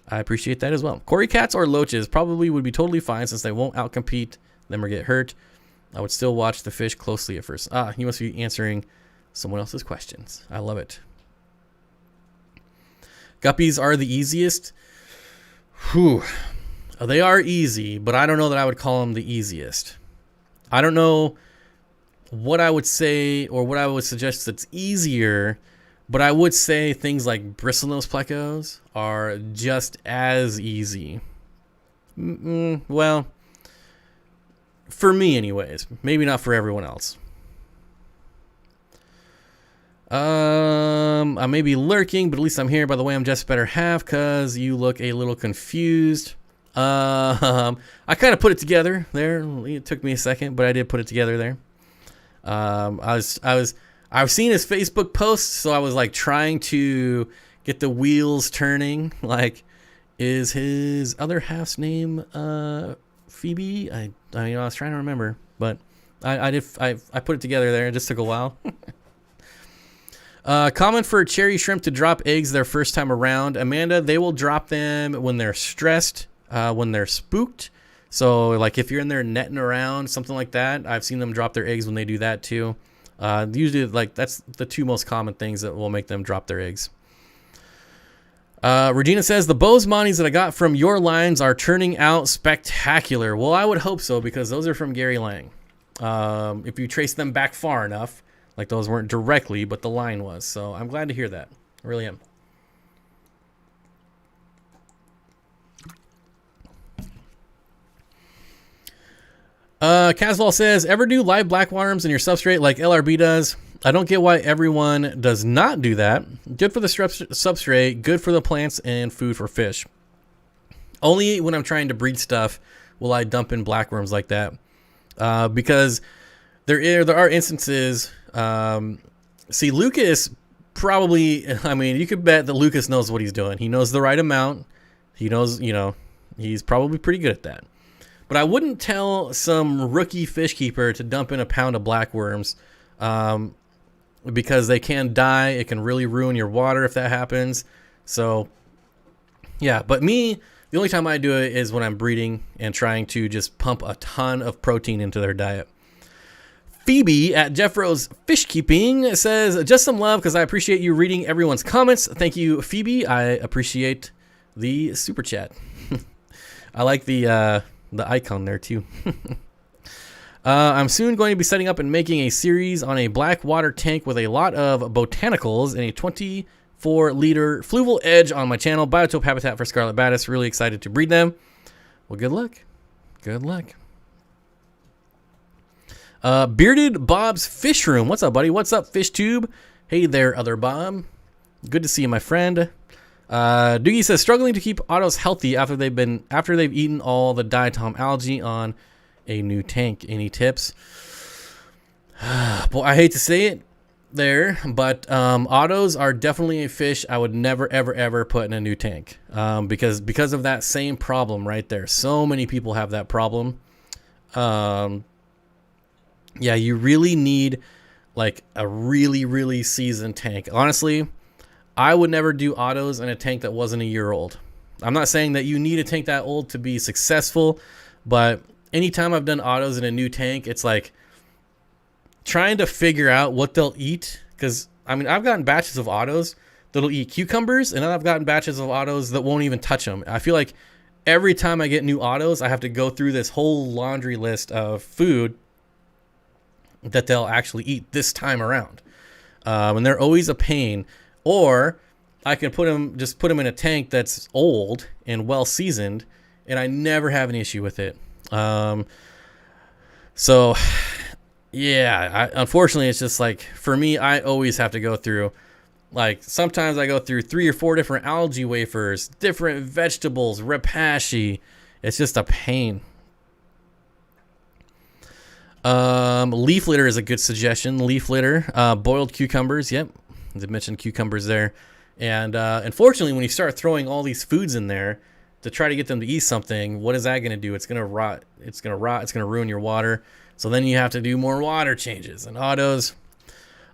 I appreciate that as well. Cory cats or loaches probably would be totally fine since they won't outcompete them or get hurt. I would still watch the fish closely at first. You must be answering someone else's questions. I love it. Guppies are the easiest. Whew. They are easy, but I don't know that I would call them the easiest. I don't know what I would say or what I would suggest that's easier, but I would say things like bristlenose plecos are just as easy. Well, for me anyways. Maybe not for everyone else. I may be lurking, but at least I'm here. By the way, I'm Jeff's better half because you look a little confused. I kind of put it together there. It took me a second, but I did put it together there. I've seen his Facebook posts, so I was like trying to get the wheels turning. Like, is his other half's name Phoebe? I was trying to remember, but I put it together there. It just took a while. Common for cherry shrimp to drop eggs their first time around. Amanda, they will drop them when they're stressed, when they're spooked. So like if you're in there netting around, something like that, I've seen them drop their eggs when they do that too. Usually like that's the two most common things that will make them drop their eggs. Regina says, the Bozemonis that I got from your lines are turning out spectacular. Well, I would hope so because those are from Gary Lang. If you trace them back far enough, like those weren't directly, but the line was. So I'm glad to hear that. I really am. Casval says, ever do live black worms in your substrate like LRB does? I don't get why everyone does not do that. Good for the substrate, good for the plants, and food for fish. Only when I'm trying to breed stuff will I dump in black worms like that. Because there are instances. See, Lucas probably, I mean, you could bet that Lucas knows what he's doing. He knows the right amount. He knows, he's probably pretty good at that. But I wouldn't tell some rookie fish keeper to dump in a pound of black worms, because they can die. It can really ruin your water if that happens. So, yeah. But me, the only time I do it is when I'm breeding and trying to just pump a ton of protein into their diet. Phoebe at Jeffro's Fish Keeping says, just some love because I appreciate you reading everyone's comments. Thank you, Phoebe. I appreciate the super chat. I like the icon there too. I'm soon going to be setting up and making a series on a black water tank with a lot of botanicals and a 24-liter fluval edge on my channel. Biotope habitat for scarlet batis. Really excited to breed them. Well, good luck. Good luck. Bearded Bob's Fish Room. What's up, buddy? What's up, Fish Tube? Hey there, other Bob. Good to see you, my friend. Doogie says, struggling to keep autos healthy after they've eaten all the diatom algae on a new tank. Any tips? Boy, I hate to say it there, but autos are definitely a fish I would never, ever, ever put in a new tank, because of that same problem right there. So many people have that problem. Yeah, you really need like a really, really seasoned tank. Honestly, I would never do autos in a tank that wasn't a year old. I'm not saying that you need a tank that old to be successful, but anytime I've done autos in a new tank, it's like trying to figure out what they'll eat. Because, I mean, I've gotten batches of autos that'll eat cucumbers, and then I've gotten batches of autos that won't even touch them. I feel like every time I get new autos, I have to go through this whole laundry list of food that they'll actually eat this time around. And they're always a pain. Or I can put them in a tank that's old and well seasoned, and I never have an issue with it. So yeah, unfortunately it's just like, for me, I always have to go through, like, sometimes I go through 3 or 4 different algae wafers, different vegetables, rapashi. It's just a pain. Leaf litter is a good suggestion. Leaf litter, boiled cucumbers. Yep. I mentioned cucumbers there. And unfortunately, when you start throwing all these foods in there to try to get them to eat something, what is that going to do? It's going to rot. It's going to ruin your water. So then you have to do more water changes. And autos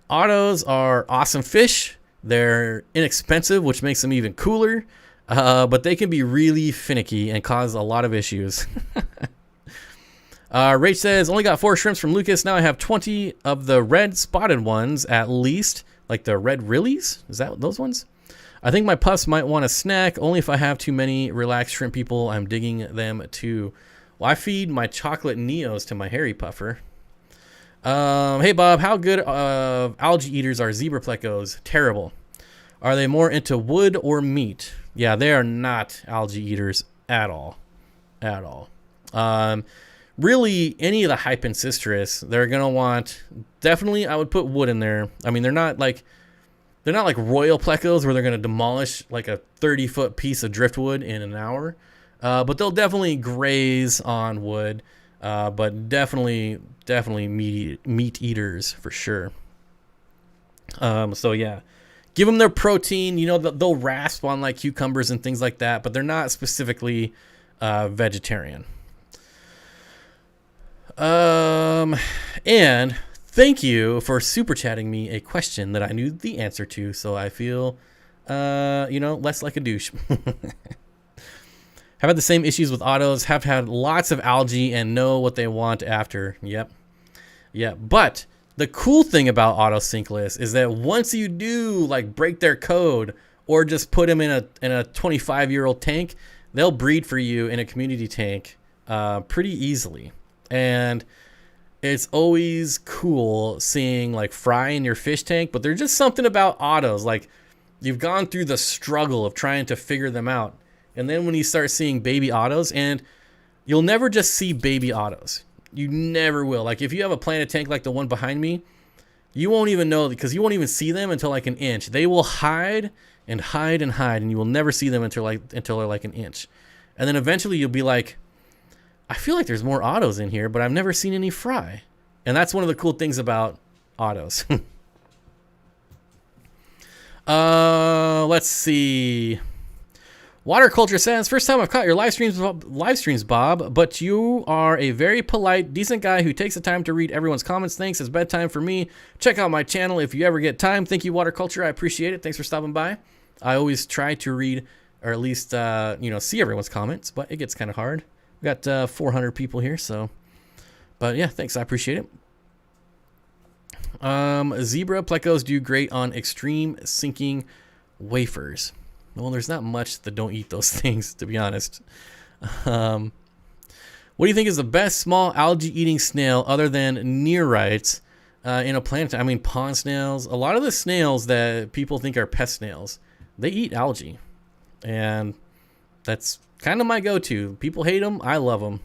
are awesome fish. They're inexpensive, which makes them even cooler. But they can be really finicky and cause a lot of issues. Rach says, only got 4 shrimps from Lucas. Now I have 20 of the red spotted ones at least. Like the red rillies? Is that those ones? I think my pups might want a snack. Only if I have too many relaxed shrimp people, I'm digging them too. Well, I feed my chocolate Neos to my hairy puffer. Hey, Bob, how good of algae eaters are zebra plecos? Terrible. Are they more into wood or meat? Yeah, they are not algae eaters at all. At all. Really, any of the Hypensistrus, they're gonna want, definitely I would put wood in there. I mean, they're not like royal plecos where they're gonna demolish like a 30-foot piece of driftwood in an hour, but they'll definitely graze on wood. But definitely meat eaters for sure. So yeah, give them their protein. You know, they'll rasp on like cucumbers and things like that, but they're not specifically vegetarian. And thank you for super chatting me a question that I knew the answer to, so I feel, less like a douche. Have had the same issues with autos, have had lots of algae and know what they want after. Yep. Yeah. But the cool thing about auto Cichlids is that once you do like break their code or just put them in a 25-year-old tank, they'll breed for you in a community tank, pretty easily. And it's always cool seeing like fry in your fish tank, but there's just something about autos. Like You've gone through the struggle of trying to figure them out. And then when you start seeing baby autos, and you'll never just see baby autos. You never will. Like if you have a planted tank like the one behind me, you won't even know, because you won't even see them until like an inch. They will hide and hide and hide, and you will never see them until they're like an inch. And then eventually you'll be like, I feel like there's more autos in here, but I've never seen any fry. And that's one of the cool things about autos. Let's see. Water Culture says, first time I've caught your live streams, Bob, but you are a very polite, decent guy who takes the time to read everyone's comments. Thanks. It's bedtime for me. Check out my channel if you ever get time. Thank you, Water Culture. I appreciate it. Thanks for stopping by. I always try to read, or at least, see everyone's comments, but it gets kind of hard. We got 400 people here, so. But yeah, thanks. I appreciate it. Zebra plecos do great on extreme sinking wafers. Well, there's not much that don't eat those things, to be honest. What do you think is the best small algae-eating snail other than neorites in a plant? I mean, pond snails. A lot of the snails that people think are pest snails, they eat algae. And that's kind of my go-to. People hate them. I love them.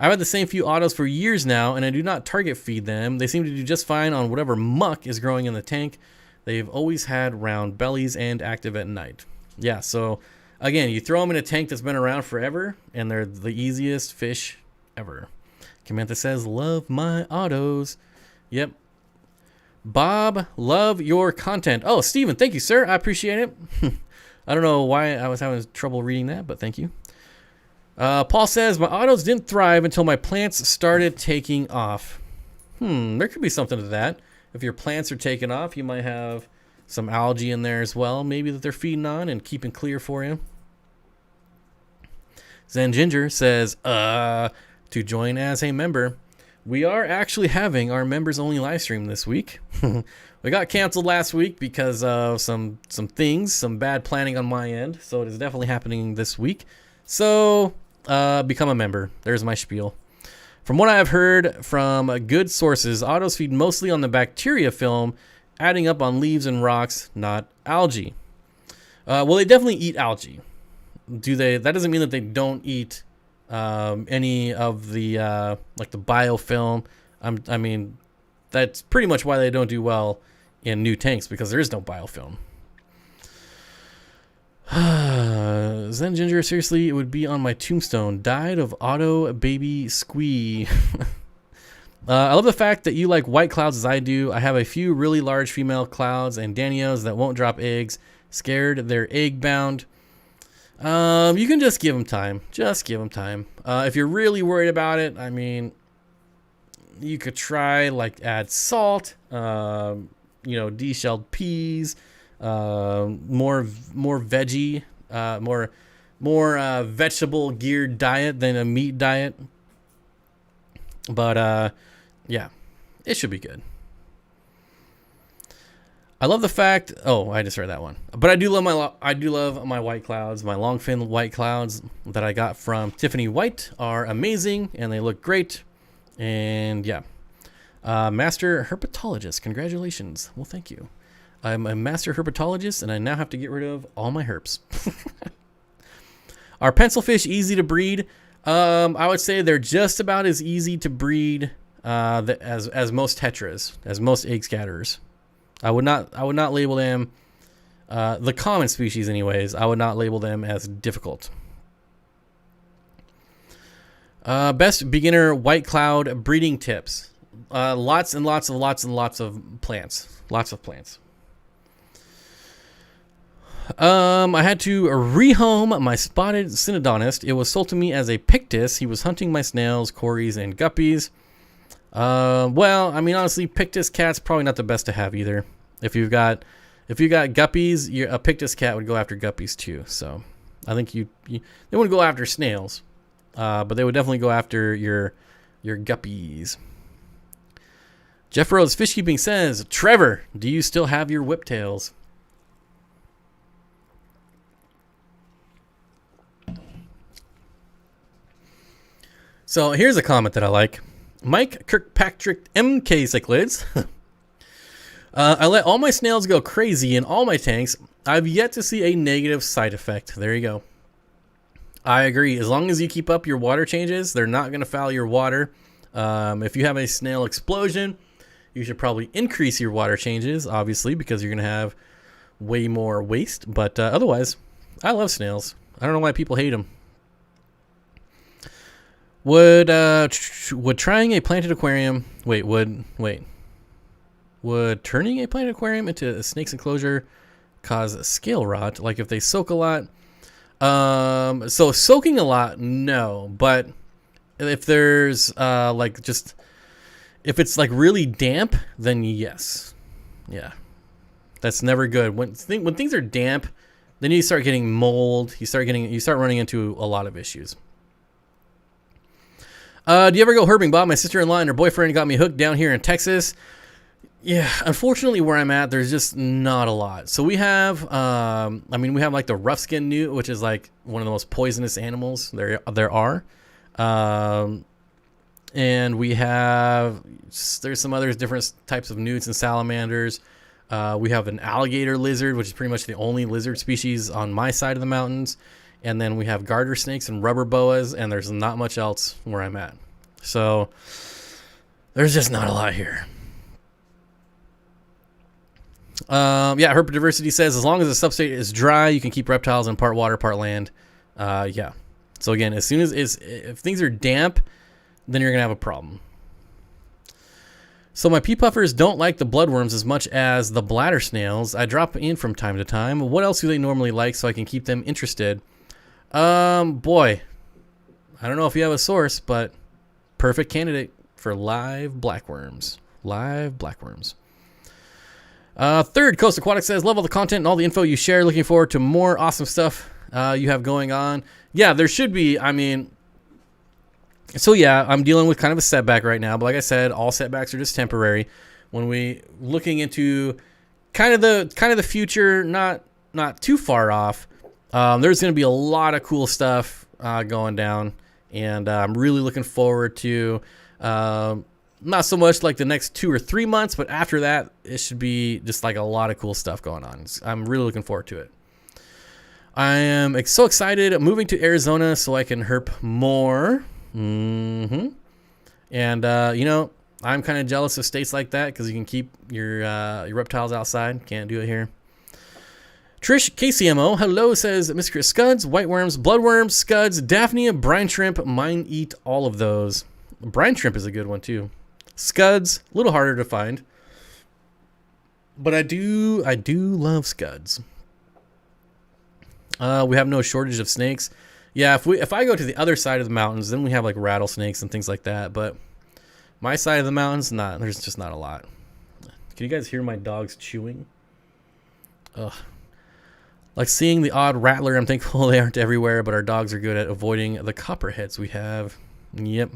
I've had the same few autos for years now, and I do not target feed them. They seem to do just fine on whatever muck is growing in the tank. They've always had round bellies and active at night. Yeah, so again, you throw them in a tank that's been around forever, and they're the easiest fish ever. Camantha says, love my autos. Yep. Bob, love your content. Oh, Steven, thank you, sir. I appreciate it. I don't know why I was having trouble reading that, but thank you. Paul says, my autos didn't thrive until my plants started taking off. There could be something to that. If your plants are taking off, you might have some algae in there as well, maybe that they're feeding on and keeping clear for you. Zen Ginger says, to join as a member, we are actually having our members only live stream this week. We got canceled last week because of some bad planning on my end. So it is definitely happening this week. So become a member. There's my spiel. From what I've heard from good sources, autos feed mostly on the bacteria film, adding up on leaves and rocks, not algae. Well, they definitely eat algae. Do they? That doesn't mean that they don't eat any of the like the biofilm. I mean, that's pretty much why they don't do well in new tanks, because there is no biofilm. Zen Ginger, seriously, it would be on my tombstone. Died of auto baby squee. I love the fact that you like white clouds as I do. I have a few really large female clouds and danios that won't drop eggs. Scared they're egg bound. You can just give them time. Just give them time. If you're really worried about it, I mean, you could try like add salt, de-shelled peas, more veggie, more vegetable geared diet than a meat diet. But yeah, it should be good. I love the fact. Oh, I just read that one. But I do love my white clouds. My longfin white clouds that I got from Tiffany White are amazing, and they look great. And yeah, master herpetologist. Congratulations. Well, thank you. I'm a master herpetologist, and I now have to get rid of all my herps. Are pencilfish easy to breed? I would say they're just about as easy to breed as most tetras, as most egg scatterers. I would not label them the common species, anyways. I would not label them as difficult. Best beginner white cloud breeding tips. Lots and lots of plants. Lots of plants. I had to rehome my spotted synodonist. It was sold to me as a pictus. He was hunting my snails, cories, and guppies. Well, I mean, honestly, pictus cat's probably not the best to have either. If you got guppies, a pictus cat would go after guppies too. So I think they wouldn't go after snails, but they would definitely go after your guppies. Jeff Rose Fishkeeping says, Trevor, do you still have your whiptails? So here's a comment that I like. Mike Kirkpatrick MK Cichlids. I let all my snails go crazy in all my tanks. I've yet to see a negative side effect. There you go. I agree. As long as you keep up your water changes, they're not going to foul your water. If you have a snail explosion, you should probably increase your water changes, obviously, because you're going to have way more waste. But otherwise, I love snails. I don't know why people hate them. Would trying a planted aquarium... Would turning a planted aquarium into a snake's enclosure cause scale rot? Like if they soak a lot? So soaking a lot, no. But if there's if it's like really damp, then yes. Yeah. That's never good. When things are damp, then you start getting mold. You start running into a lot of issues. Do you ever go herping, Bob? My sister-in-law and her boyfriend got me hooked down here in Texas. Yeah, unfortunately, where I'm at, there's just not a lot. So we have, we have like the rough skin newt, which is like one of the most poisonous animals there are. And there's some other different types of newts and salamanders. We have an alligator lizard, which is pretty much the only lizard species on my side of the mountains. And then we have garter snakes and rubber boas, and there's not much else where I'm at. So there's just not a lot here. Herpodiversity says as long as the substrate is dry, you can keep reptiles in part water, part land. Yeah. So again, as soon as if things are damp, then you're gonna have a problem. So my pea puffers don't like the bloodworms as much as the bladder snails. I drop in from time to time. What else do they normally like so I can keep them interested? Boy, I don't know if you have a source, but perfect candidate for live blackworms. Third Coast Aquatics says, love all the content and all the info you share. Looking forward to more awesome stuff you have going on. Yeah, there should be. I'm dealing with kind of a setback right now. But like I said, all setbacks are just temporary. When we looking into kind of the future, not too far off, there's going to be a lot of cool stuff going down. And I'm really looking forward to... not so much like the next 2 or 3 months, but after that, it should be just like a lot of cool stuff going on. I'm really looking forward to it. I am so excited moving to Arizona so I can herp more. And, I'm kind of jealous of states like that because you can keep your reptiles outside. Can't do it here. Trish KCMO, hello, says Mr. Chris, scuds, whiteworms, bloodworms, scuds, daphnia, brine shrimp. Mine eat all of those. Brine shrimp is a good one too. Scuds, a little harder to find, but I do love scuds. We have no shortage of snakes. Yeah, if I go to the other side of the mountains, then we have like rattlesnakes and things like that. But my side of the mountains, there's just not a lot. Can you guys hear my dogs chewing? Ugh. Like seeing the odd rattler. I'm thankful they aren't everywhere, but our dogs are good at avoiding the copperheads we have. Yep.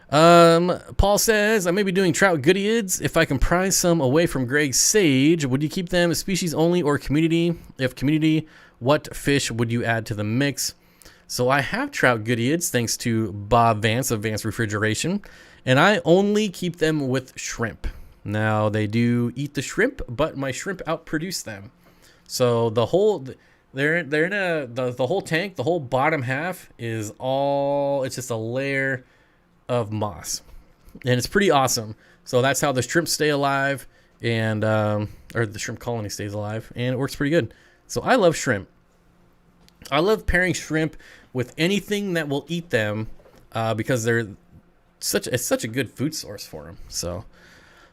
Paul says, I may be doing trout goodyids. If I can prize some away from Greg's Sage, would you keep them species only or community? If community, what fish would you add to the mix? So I have trout goodyids thanks to Bob Vance of Vance Refrigeration, and I only keep them with shrimp. Now they do eat the shrimp, but my shrimp outproduce them. So the whole the whole tank, the whole bottom half it's just a layer of moss, and it's pretty awesome. So that's how the shrimp stay alive, and or the shrimp colony stays alive, and it works pretty good. So I love shrimp. I love pairing shrimp with anything that will eat them, because it's such a good food source for them. So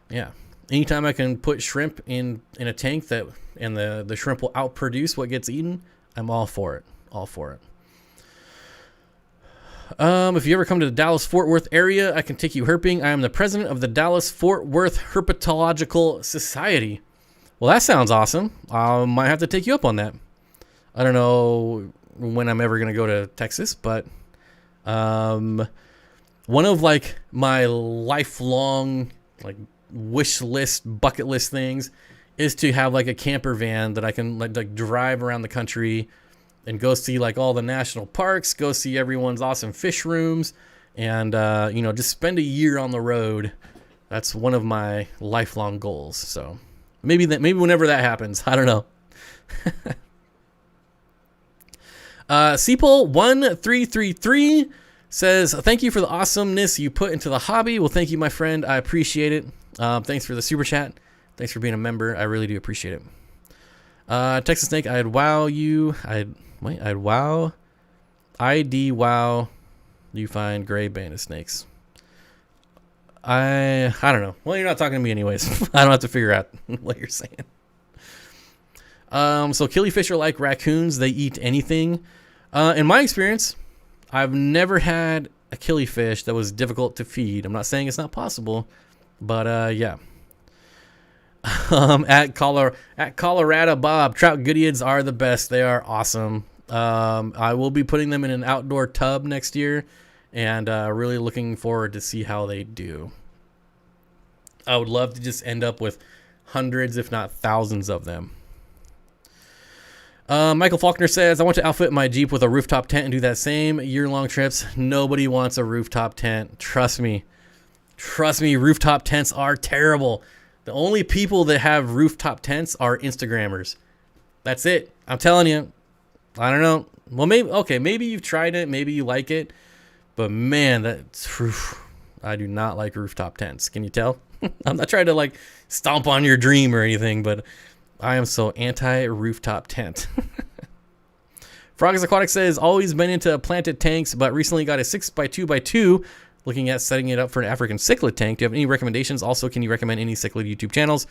yeah, anytime I can put shrimp in a tank and the shrimp will outproduce what gets eaten, I'm all for it. If you ever come to the Dallas-Fort Worth area, I can take you herping. I am the president of the Dallas-Fort Worth Herpetological Society. Well, that sounds awesome. I might have to take you up on that. I don't know when I'm ever going to go to Texas, but one of like my lifelong like wish list, bucket list things is to have like a camper van that I can like drive around the country and go see like all the national parks, go see everyone's awesome fish rooms, and just spend a year on the road That's one of my lifelong goals. So maybe whenever that happens, I don't know. Cpol1333 says, thank you for the awesomeness you put into the hobby. Well, thank you, my friend. I appreciate it. Thanks for the super chat. Thanks for being a member. I really do appreciate it. Texas Snake, I'd wow you. I'd wow. wow. You find gray banded snakes. I don't know. Well, you're not talking to me anyways. I don't have to figure out what you're saying. So killifish are like raccoons. They eat anything. In my experience, I've never had a killifish that was difficult to feed. I'm not saying it's not possible, but yeah. At Colorado Bob, trout goodeids are the best. They are awesome. I will be putting them in an outdoor tub next year, and really looking forward to see how they do. I would love to just end up with hundreds, if not thousands of them. Michael Faulkner says, I want to outfit my Jeep with a rooftop tent and do that same year-long trips. Nobody wants a rooftop tent. Trust me. Trust me, rooftop tents are terrible. The only people that have rooftop tents are Instagrammers. That's it. I'm telling you. I don't know. Well, maybe you've tried it. Maybe you like it. But man, I do not like rooftop tents. Can you tell? I'm not trying to like stomp on your dream or anything, but I am so anti-rooftop tent. Frogs Aquatics says, always been into planted tanks, but recently got a 6x2x2, looking at setting it up for an African cichlid tank. Do you have any recommendations? Also, can you recommend any cichlid YouTube channels?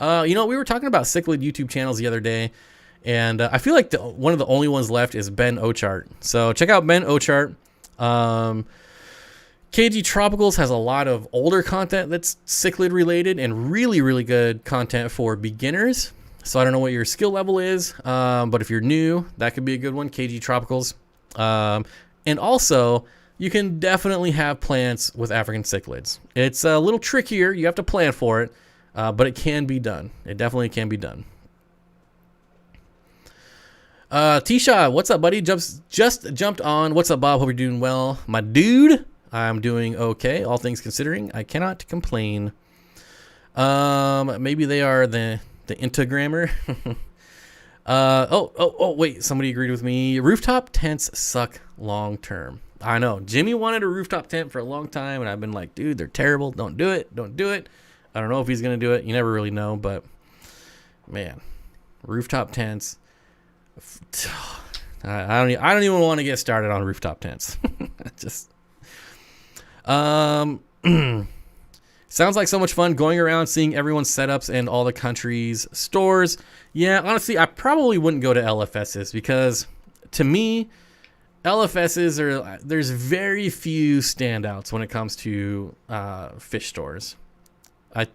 We were talking about cichlid YouTube channels the other day, and I feel like one of the only ones left is Ben Ochart. So check out Ben Ochart. KG Tropicals has a lot of older content that's cichlid related and really, really good content for beginners. So I don't know what your skill level is, but if you're new, that could be a good one, KG Tropicals. And also, you can definitely have plants with African cichlids. It's a little trickier. You have to plan for it, but it can be done. It definitely can be done. T-Shaw, what's up, buddy? Just jumped on. What's up, Bob? Hope you're doing well. My dude, I'm doing okay, all things considering. I cannot complain. Maybe they are the Instagrammer. Wait, somebody agreed with me. Rooftop tents suck long term. I know. Jimmy wanted a rooftop tent for a long time, and I've been like, dude, they're terrible. Don't do it. Don't do it. I don't know if he's going to do it. You never really know, but man, rooftop tents. I don't even want to get started on rooftop tents. Just sounds like so much fun going around seeing everyone's setups and all the countries' stores. Yeah, honestly, I probably wouldn't go to LFS's because to me, LFS's there's very few standouts when it comes to fish stores. I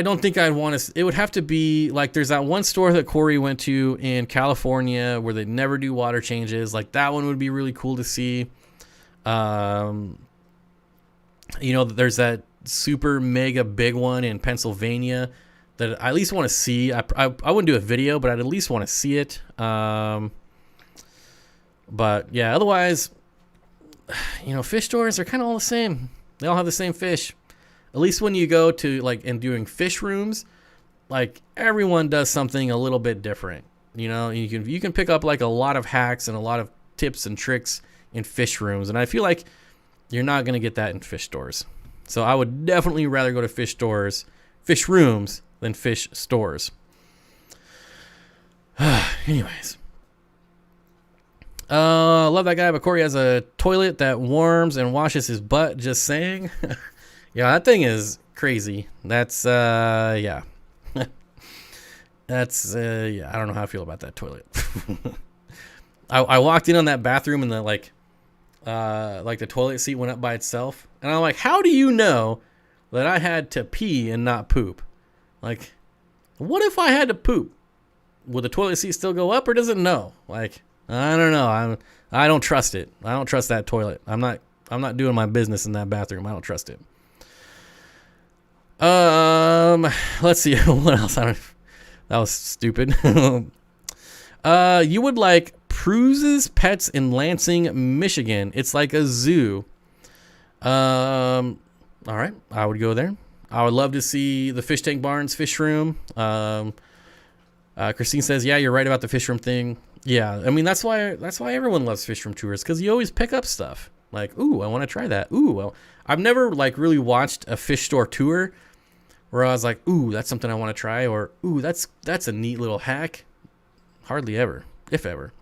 don't think I'd want to. It would have to be like there's that one store that Corey went to in California where they never do water changes. Like that one would be really cool to see. There's that super mega big one in Pennsylvania that I at least want to see. I wouldn't do a video, but I'd at least want to see it. But yeah, otherwise, fish stores are kind of all the same. They all have the same fish. At least when you go to and doing fish rooms, like everyone does something a little bit different. You can pick up like a lot of hacks and a lot of tips and tricks in fish rooms, and I feel like you're not going to get that in fish stores. So I would definitely rather go to fish rooms than fish stores. Anyways. Love that guy, but Corey has a toilet that warms and washes his butt, just saying. Yeah, that thing is crazy. That's, yeah. That's, yeah, I don't know how I feel about that toilet. I walked in on that bathroom and the, the toilet seat went up by itself. And I'm like, how do you know that I had to pee and not poop? Like, what if I had to poop? Would the toilet seat still go up or does it know? Like, I don't know. I don't trust it. I don't trust that toilet. I'm not doing my business in that bathroom. I don't trust it. Let's see what else. That was stupid. You would like Pruse's Pets in Lansing, Michigan. It's like a zoo. All right, I would go there. I would love to see the Fish Tank Barns fish room. Christine says, yeah, you're right about the fish room thing. Yeah, I mean, that's why everyone loves fish room tours, because you always pick up stuff. Like, ooh, I want to try that. Ooh, well, I've never like really watched a fish store tour where I was like, ooh, that's something I want to try, or ooh, that's a neat little hack. Hardly ever, if ever.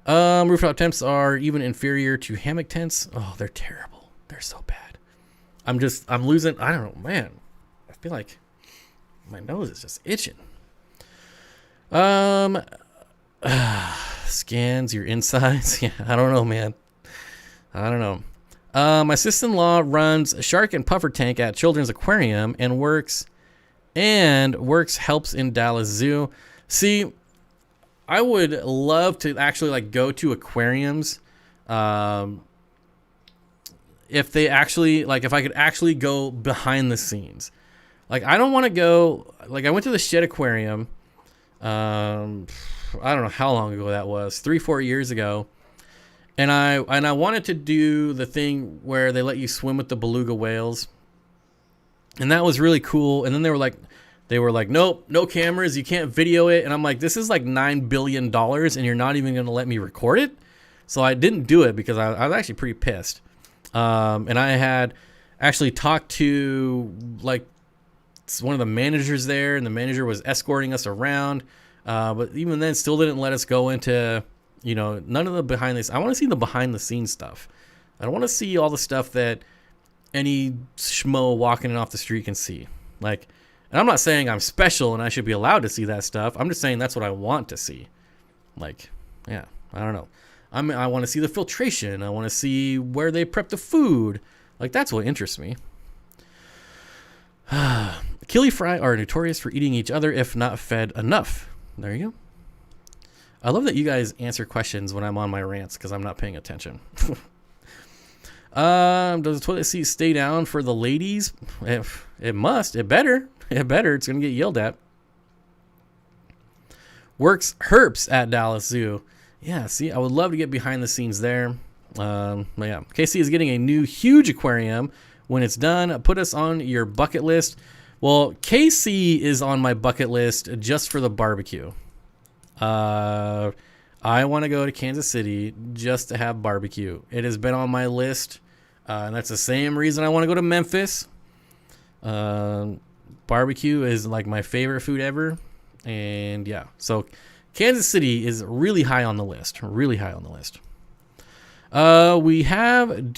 Rooftop tents are even inferior to hammock tents. Oh, they're terrible. They're so bad. I'm losing. I don't know, man. I feel like my nose is just itching. Scans your insides. Yeah, I don't know, man. I don't know. My sister-in-law runs a shark and puffer tank at Children's Aquarium and works helps in Dallas Zoo. See, I would love to actually like go to aquariums. If they actually like, if I could actually go behind the scenes. Like, I don't want to go, like, I went to the Shed Aquarium. I don't know how long ago that was, 3-4 years ago. And I wanted to do the thing where they let you swim with the beluga whales. And that was really cool. And then they were like, nope, no cameras. You can't video it. And I'm like, this is like $9 billion and you're not even going to let me record it. So I didn't do it because I was actually pretty pissed. And I had actually talked to like one of the managers there, and the manager was escorting us around. But even then still didn't let us go into, you know, none of the behind this. I want to see the behind the scenes stuff. I don't want to see all the stuff that any schmo walking off the street can see. Like, and I'm not saying I'm special and I should be allowed to see that stuff. I'm just saying that's what I want to see. Like, yeah, I don't know. I want to see the filtration. I want to see where they prep the food. Like, that's what interests me. Killie fry are notorious for eating each other if not fed enough. There you go. I love that you guys answer questions when I'm on my rants because I'm not paying attention. Does the toilet seat stay down for the ladies? It must. It better. It better. It's going to get yelled at. Works herps at Dallas Zoo. Yeah, see, I would love to get behind the scenes there. But yeah, KC is getting a new huge aquarium. When it's done, put us on your bucket list. Well, KC is on my bucket list just for the barbecue. I want to go to Kansas City just to have barbecue. It has been on my list, and that's the same reason I want to go to Memphis. Barbecue is like my favorite food ever, and yeah, so Kansas City is really high on the list. Really high on the list. We have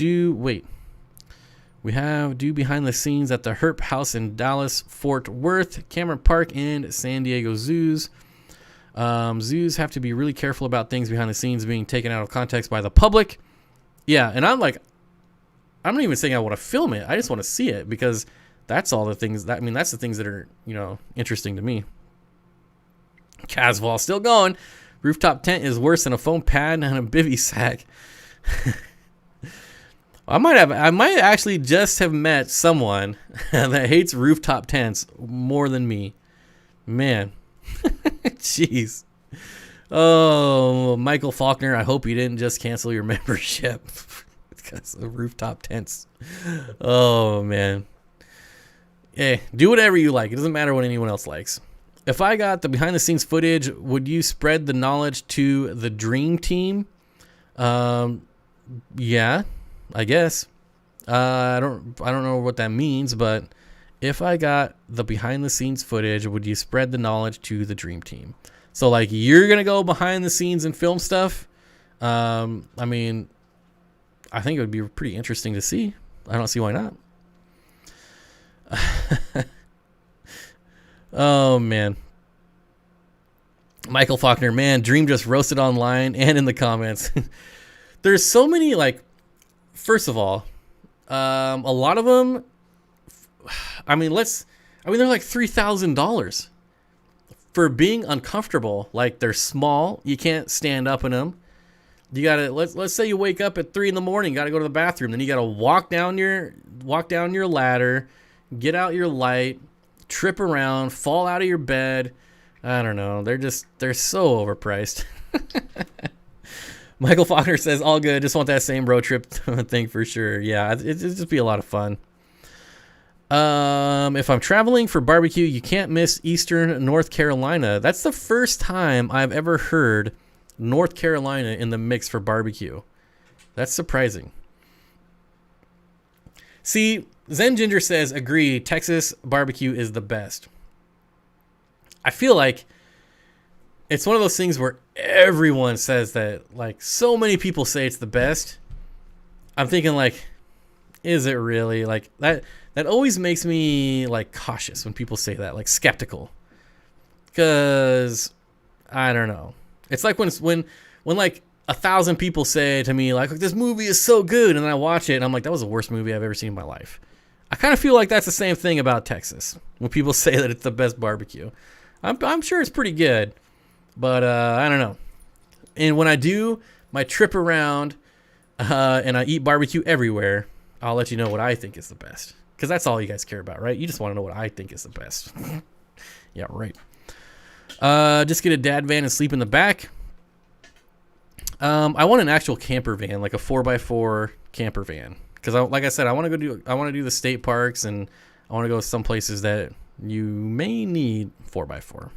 do behind the scenes at the Herp House in Dallas, Fort Worth, Cameron Park, and San Diego zoos. Zoos have to be really careful about things behind the scenes being taken out of context by the public. Yeah, and I'm not even saying I want to film it. I just want to see it because that's all the things that's the things that are, you know, interesting to me. Casval still going. Rooftop tent is worse than a foam pad and a bivy sack. I might actually just have met someone that hates rooftop tents more than me. Man. Jeez. Oh, Michael Faulkner, I hope you didn't just cancel your membership because of rooftop tents. Oh, man. Hey, do whatever you like. It doesn't matter what anyone else likes. If I got the behind the scenes footage, would you spread the knowledge to the dream team? Yeah, I guess. I don't know what that means, but if I got the behind the scenes footage, would you spread the knowledge to the dream team? So like, you're going to go behind the scenes and film stuff. I mean, I think it would be pretty interesting to see. I don't see why not. Oh, man. Michael Faulkner, man, Dream just roasted online and in the comments. There's so many, like, first of all, a lot of them, they're like $3,000 for being uncomfortable. Like, they're small. You can't stand up in them. You gotta, let's say you wake up at 3 a.m, you gotta go to the bathroom. Then you gotta walk down your ladder, get out your light, trip around, fall out of your bed. I don't know. They're so overpriced. Michael Faulkner says, all good. Just want that same road trip thing for sure. Yeah, it'd just be a lot of fun. If I'm traveling for barbecue, you can't miss Eastern North Carolina. That's the first time I've ever heard North Carolina in the mix for barbecue. That's surprising. See, Zen Ginger says, agree, Texas barbecue is the best. I feel like it's one of those things where everyone says that, like, so many people say it's the best. I'm thinking, like, is it really? Like, that always makes me, like, cautious when people say that, like, skeptical. Because, I don't know. It's like when like, 1,000 people say to me, like, this movie is so good, and I watch it, and I'm like, that was the worst movie I've ever seen in my life. I kind of feel like that's the same thing about Texas. When people say that it's the best barbecue. I'm sure it's pretty good, but I don't know. And when I do my trip around and I eat barbecue everywhere, I'll let you know what I think is the best. Because that's all you guys care about, right? You just want to know what I think is the best. Yeah, right. Just get a dad van and sleep in the back. I want an actual camper van, like a 4x4 camper van. Because, like I said, I want to do the state parks, and I want to go some places that you may need 4x4. Or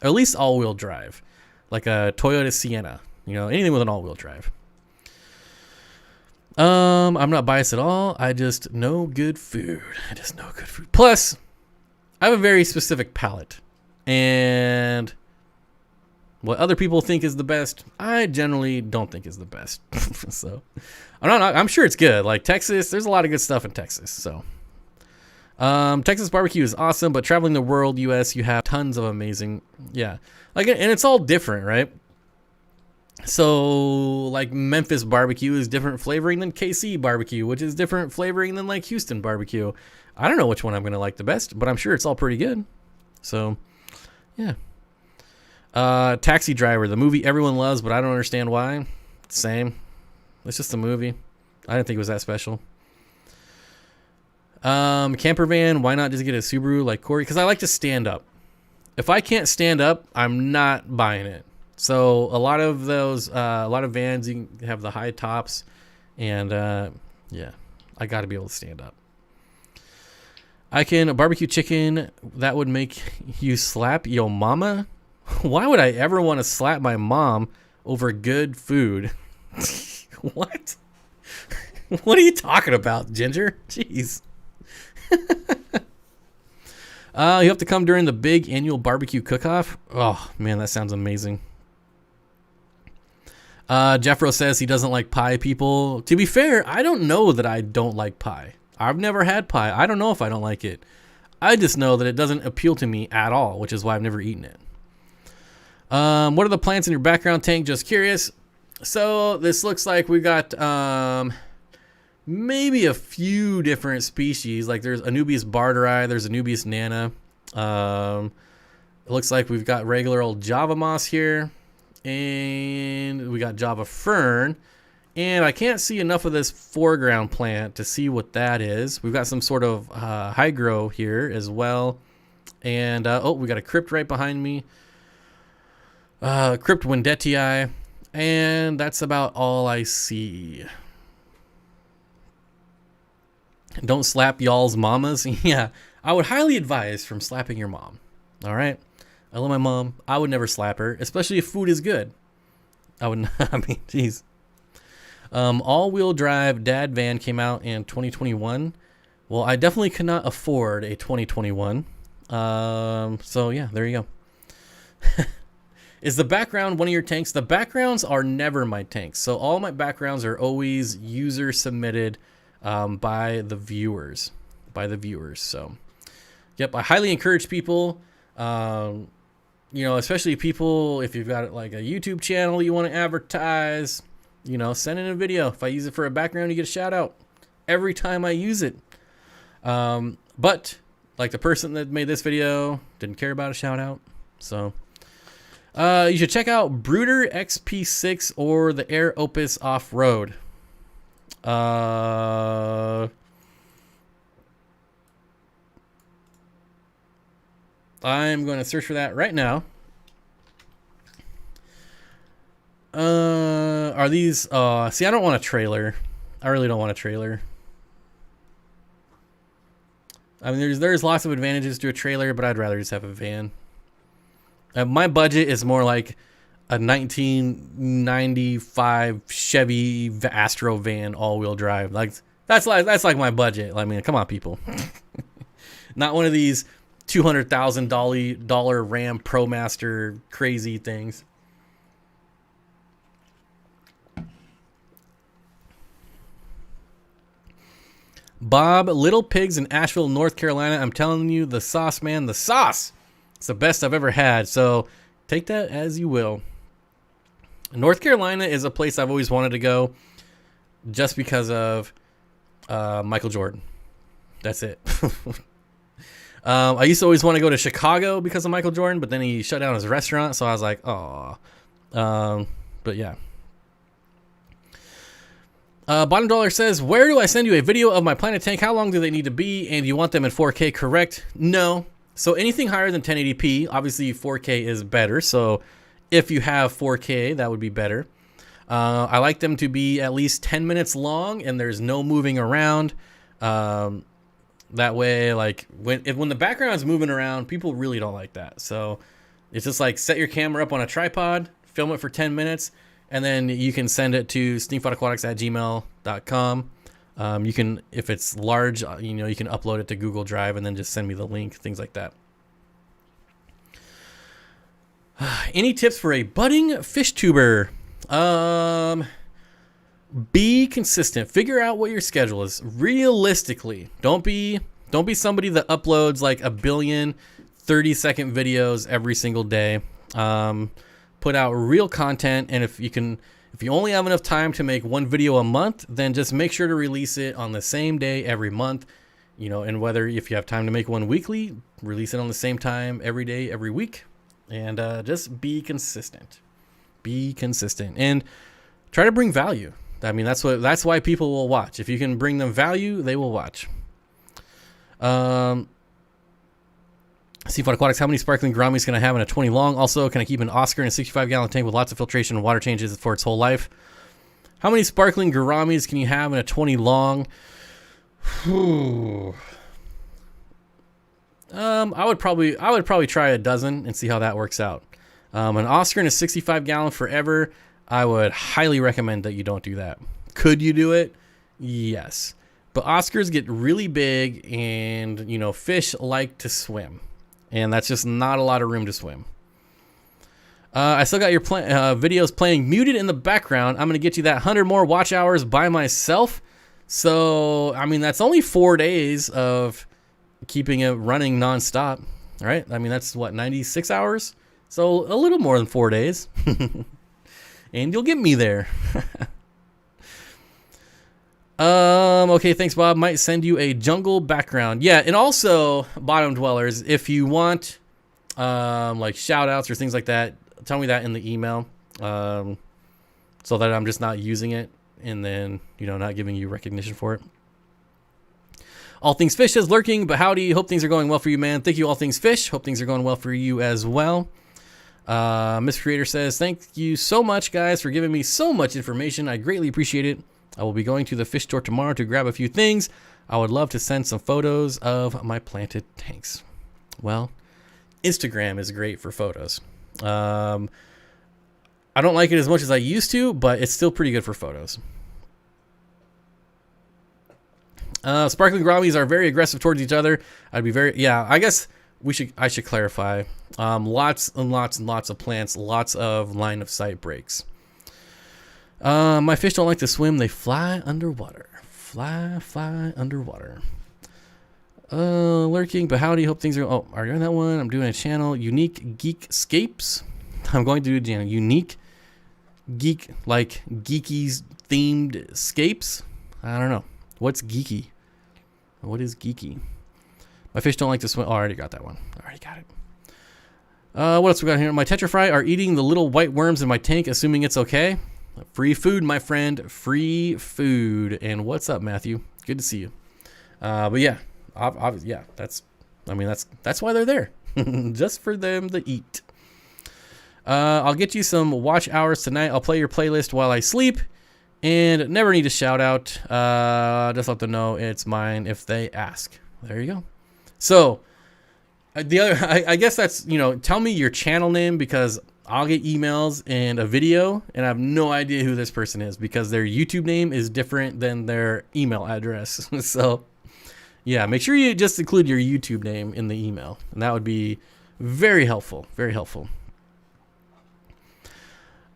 at least all-wheel drive, like a Toyota Sienna. You know, anything with an all-wheel drive. I'm not biased at all. I just know good food. Plus, I have a very specific palate, and what other people think is the best, I generally don't think is the best. So, I'm sure it's good. Like Texas, there's a lot of good stuff in Texas. So, Texas barbecue is awesome, but traveling the world, U.S., you have tons of amazing, yeah. Like, and it's all different, right? So, like, Memphis barbecue is different flavoring than KC barbecue, which is different flavoring than, like, Houston barbecue. I don't know which one I'm going to like the best, but I'm sure it's all pretty good. So, yeah. Taxi Driver, the movie everyone loves, but I don't understand why. Same. It's just a movie. I didn't think it was that special. Camper van, why not just get a Subaru like Corey? Because I like to stand up. If I can't stand up, I'm not buying it. So a lot of vans, you can have the high tops, and yeah, I got to be able to stand up. A barbecue chicken that would make you slap yo mama. Why would I ever want to slap my mom over good food? What? What are you talking about, Ginger? Jeez. You have to come during the big annual barbecue cook-off. Oh man, that sounds amazing. Jeffro says he doesn't like pie people. To be fair, I don't know that I don't like pie. I've never had pie. I don't know if I don't like it. I just know that it doesn't appeal to me at all, which is why I've never eaten it. What are the plants in your background tank? Just curious. So this looks like we got maybe a few different species. Like there's Anubias barderi, there's Anubias nana. It looks like we've got regular old Java moss here, and we got Java fern. And I can't see enough of this foreground plant to see what that is. We've got some sort of hygro here as well. And, we got a crypt right behind me. Crypt Wendetii. And that's about all I see. Don't slap y'all's mamas. Yeah, I would highly advise from slapping your mom. All right? I love my mom. I would never slap her, especially if food is good. I would not. I mean, jeez. All-wheel drive dad van came out in 2021. Well, I definitely could not afford a 2021. So yeah, there you go. Is the background one of your tanks? The backgrounds are never my tanks. So all my backgrounds are always user submitted by the viewers. So, yep, I highly encourage people, especially people, if you've got like a YouTube channel you want to advertise, send in a video. If I use it for a background, you get a shout out every time I use it. But like the person that made this video didn't care about a shout out. So you should check out Brooder XP6 or the Air Opus Off-Road. I'm going to search for that right now. Are these? See, I don't want a trailer. I really don't want a trailer. I mean, there's lots of advantages to a trailer, but I'd rather just have a van. My budget is more like a 1995 Chevy Astro van, all-wheel drive. Like that's like my budget. I mean, come on, people. Not one of these $200,000 Ram ProMaster crazy things. Bob, Little Pigs in Asheville, North Carolina. I'm telling you, the sauce, man, the sauce. It's the best I've ever had. So take that as you will. North Carolina is a place I've always wanted to go just because of Michael Jordan. That's it. I used to always want to go to Chicago because of Michael Jordan, but then he shut down his restaurant. So I was like, oh. But yeah. Bottom Dollar says, where do I send you a video of my Planet Tank? How long do they need to be? And you want them in 4K, correct? No. So anything higher than 1080p, obviously 4K is better. So if you have 4K, that would be better. I like them to be at least 10 minutes long and there's no moving around. That way, like when the background's moving around, people really don't like that. So it's just like set your camera up on a tripod, film it for 10 minutes, and then you can send it to steenfotaquatics@gmail.com. You can, if it's large, you can upload it to Google Drive and then just send me the link, things like that. Any tips for a budding fish tuber? Be consistent. Figure out what your schedule is. Realistically, don't be somebody that uploads like a billion 30-second videos every single day. Put out real content, and if you only have enough time to make one video a month, then just make sure to release it on the same day every month. And whether if you have time to make one weekly, release it on the same time every day, every week, and just be consistent. Be consistent and try to bring value. I mean, that's why people will watch. If you can bring them value, they will watch. Steenfott Aquatics, how many sparkling gouramis can I have in a 20 long? Also, can I keep an Oscar in a 65-gallon tank with lots of filtration and water changes for its whole life? How many sparkling gouramis can you have in a 20 long? I would probably try a dozen and see how that works out. An Oscar in a 65-gallon forever, I would highly recommend that you don't do that. Could you do it? Yes. But Oscars get really big, and fish like to swim. And that's just not a lot of room to swim. I still got your videos playing muted in the background. I'm going to get you that 100 more watch hours by myself. So, I mean, that's only 4 days of keeping it running nonstop. Right? I mean, that's 96 hours? So, a little more than 4 days. And you'll get me there. Okay, thanks, Bob. Might send you a jungle background. Yeah, and also, bottom dwellers, if you want like shout outs or things like that, tell me that in the email. So that I'm just not using it and then, not giving you recognition for it. All Things Fish says lurking, but howdy. Hope things are going well for you, man. Thank you, All Things Fish. Hope things are going well for you as well. Miss Creator says, thank you so much, guys, for giving me so much information. I greatly appreciate it. I will be going to the fish store tomorrow to grab a few things. I would love to send some photos of my planted tanks. Well, Instagram is great for photos. I don't like it as much as I used to, but it's still pretty good for photos. Sparkling gouramis are very aggressive towards each other. I guess I should clarify. Lots and lots and lots of plants, lots of line of sight breaks. My fish don't like to swim. They fly underwater. Fly underwater. Lurking, but howdy. Hope things are... Oh, are you on that one? I'm doing a channel. Unique Geekscapes. I'm going to do a channel. Unique Geek, like geeky themed scapes. I don't know. What's geeky? What is geeky? My fish don't like to swim. Oh, I already got that one. I already got it. What else we got here? My tetrafry are eating the little white worms in my tank, assuming it's okay. Free food, my friend. Free food. And what's up, Matthew? Good to see you. But yeah, obviously, yeah. That's why they're there, just for them to eat. I'll get you some watch hours tonight. I'll play your playlist while I sleep. And never need a shout out. Just let them know it's mine if they ask. There you go. So the other, I guess that's, you know, tell me your channel name, because I'll get emails and a video and I have no idea who this person is because their YouTube name is different than their email address. So yeah, make sure you just include your YouTube name in the email, and that would be very helpful. Very helpful.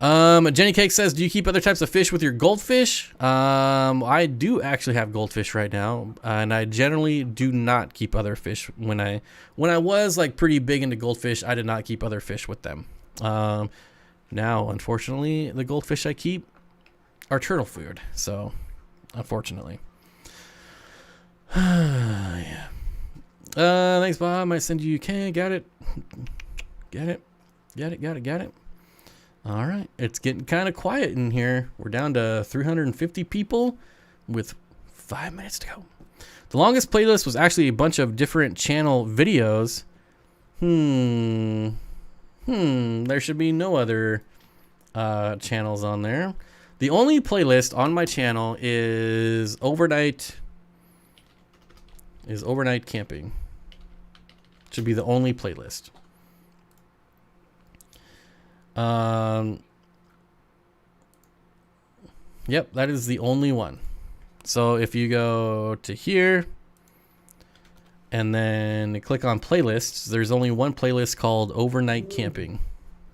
Jenny Cake says, do you keep other types of fish with your goldfish? I do actually have goldfish right now, and I generally do not keep other fish. When I was like pretty big into goldfish, I did not keep other fish with them. Now, unfortunately, the goldfish I keep are turtle food. So, unfortunately. Yeah. Thanks, Bob. I might send you. Okay, got it. Got it. All right, it's getting kind of quiet in here. We're down to 350 people with 5 minutes to go. The longest playlist was actually a bunch of different channel videos. There should be no other channels on there. The only playlist on my channel is overnight camping. Should be the only playlist. Yep, that is the only one. So if you go to here and then click on playlists, there's only one playlist called overnight camping.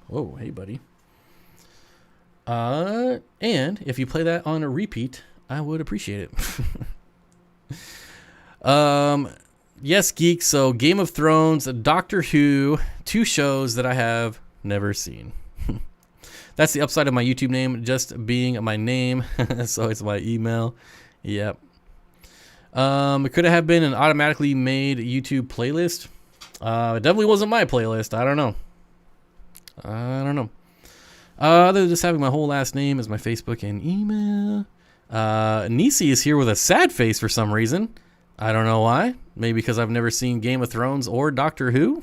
Whoa, hey buddy. And if you play that on a repeat, I would appreciate it. Yes, geek. So Game of Thrones, Doctor Who, 2 shows that I have never seen. That's the upside of my YouTube name just being my name. So it's my email. Yep. It could have been an automatically made YouTube playlist. It definitely wasn't my playlist. I don't know. Other than just having my whole last name as my Facebook and email. Nisi is here with a sad face for some reason. I don't know why. Maybe because I've never seen Game of Thrones or Doctor Who.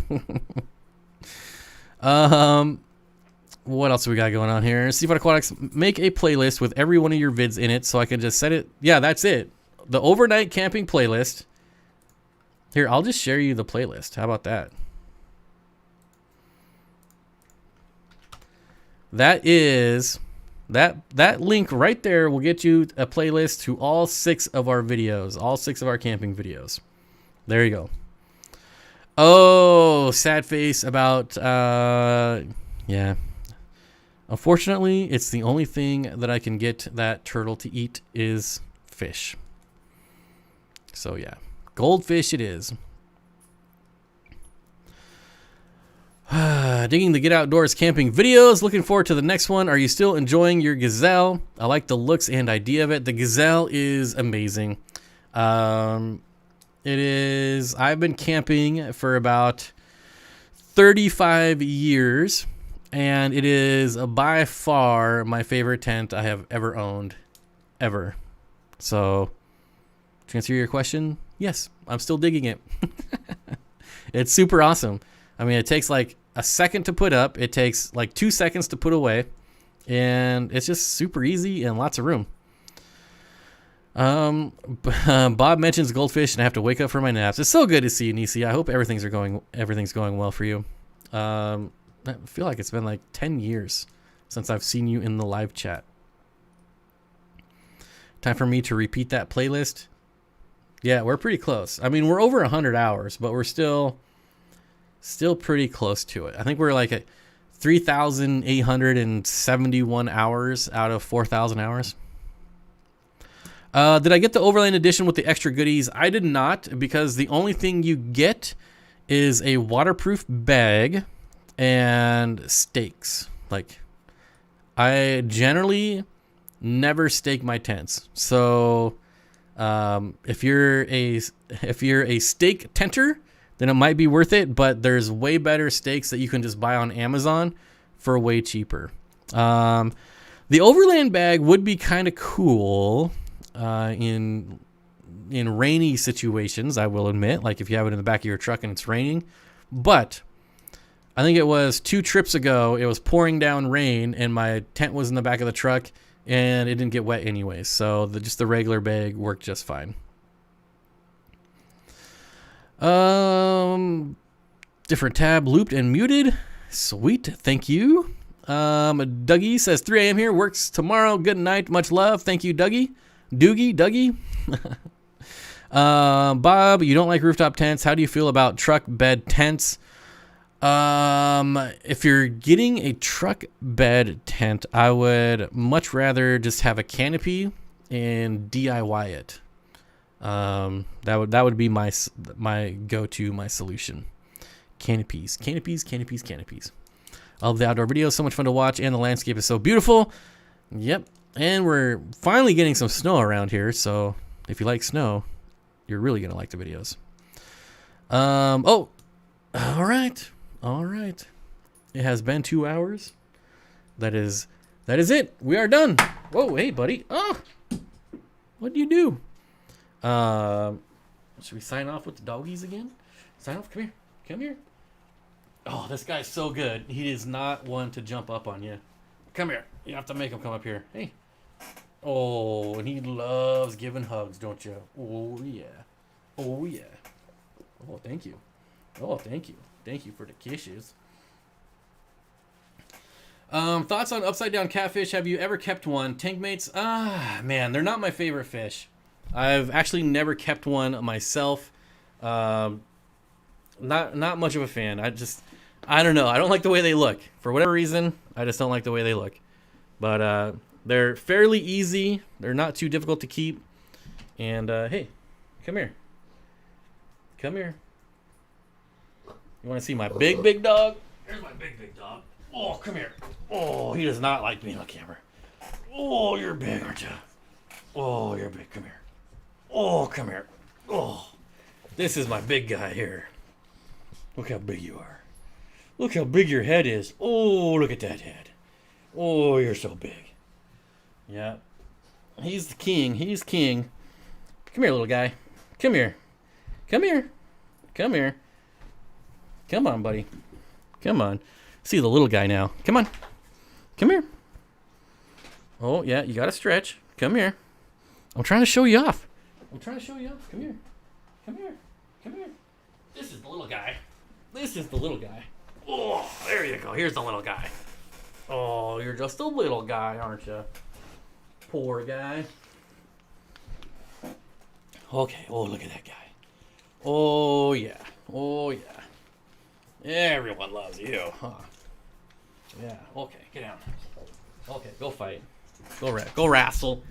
What else do we got going on here? Steenfott Aquatics, make a playlist with every one of your vids in it so I can just set it. Yeah, that's it. The overnight camping playlist. Here, I'll just share you the playlist. How about that? That is that link right there will get you a playlist to all 6 of our videos, all 6 of our camping videos. There you go. Oh, sad face about yeah. Unfortunately, it's the only thing that I can get that turtle to eat is fish. So yeah, goldfish it is. Digging the Get Outdoors camping videos. Looking forward to the next one. Are you still enjoying your gazelle? I like the looks and idea of it. The gazelle is amazing. It is. I've been camping for about 35 years. And it is by far my favorite tent I have ever owned, ever. So, to answer your question, yes, I'm still digging it. It's super awesome. I mean, it takes like a second to put up. It takes like 2 seconds to put away. And it's just super easy and lots of room. Bob mentions goldfish and I have to wake up for my naps. It's so good to see you, Nisi. I hope everything's going well for you. I feel like it's been like 10 years since I've seen you in the live chat. Time for me to repeat that playlist. Yeah, we're pretty close. I mean, we're over 100 hours, but we're still pretty close to it. I think we're like at 3,871 hours out of 4,000 hours. Did I get the Overland Edition with the extra goodies? I did not, because the only thing you get is a waterproof bag and stakes. Like, I generally never stake my tents. So if you're a stake tenter, then it might be worth it, but there's way better stakes that you can just buy on Amazon for way cheaper. The Overland bag would be kind of cool in rainy situations, I will admit, like if you have it in the back of your truck and it's raining. But I think it was 2 trips ago. It was pouring down rain, and my tent was in the back of the truck, and it didn't get wet anyways. So just the regular bag worked just fine. Different tab, looped and muted. Sweet, thank you. Dougie says 3 a.m. here, works tomorrow. Good night, much love. Thank you, Dougie. Dougie. Bob, you don't like rooftop tents. How do you feel about truck bed tents? If you're getting a truck bed tent, I would much rather just have a canopy and DIY it. That would be my go-to, my solution. Canopies. I love the outdoor videos, so much fun to watch, and the landscape is so beautiful. Yep, and we're finally getting some snow around here, so if you like snow, you're really gonna like the videos. Oh, all right. It has been 2 hours. That is it. We are done. Whoa, hey, buddy. Oh, what do you do? Should we sign off with the doggies again? Sign off. Come here. Oh, this guy's so good. He is not one to jump up on you. Come here. You have to make him come up here. Hey. Oh, and he loves giving hugs, don't you? Oh, yeah. Oh, thank you. Thank you for the kisses. Thoughts on upside down catfish? Have you ever kept one? Tank mates? Man, they're not my favorite fish. I've actually never kept one myself. Not much of a fan. I don't know. I don't like the way they look. For whatever reason, I just don't like the way they look. But they're fairly easy. They're not too difficult to keep. And hey, come here. You want to see my big dog? Here's my big dog. Oh, come here. Oh, he does not like being on camera. Oh, you're big, aren't you? Oh, you're big. Come here. Oh, come here. Oh, this is my big guy here. Look how big you are. Look how big your head is. Oh, look at that head. Oh, you're so big. Yeah. He's the king. He's king. Come here, little guy. Come here. Come on, buddy. Come on. See the little guy now. Come on. Come here. Oh, yeah, you got to stretch. Come here. I'm trying to show you off. Come here. This is the little guy. Oh, there you go. Here's the little guy. Oh, you're just a little guy, aren't you? Poor guy. Okay. Oh, look at that guy. Oh, yeah. Everyone loves you, huh? Yeah. Okay, get down. Okay, go fight. Go wrestle.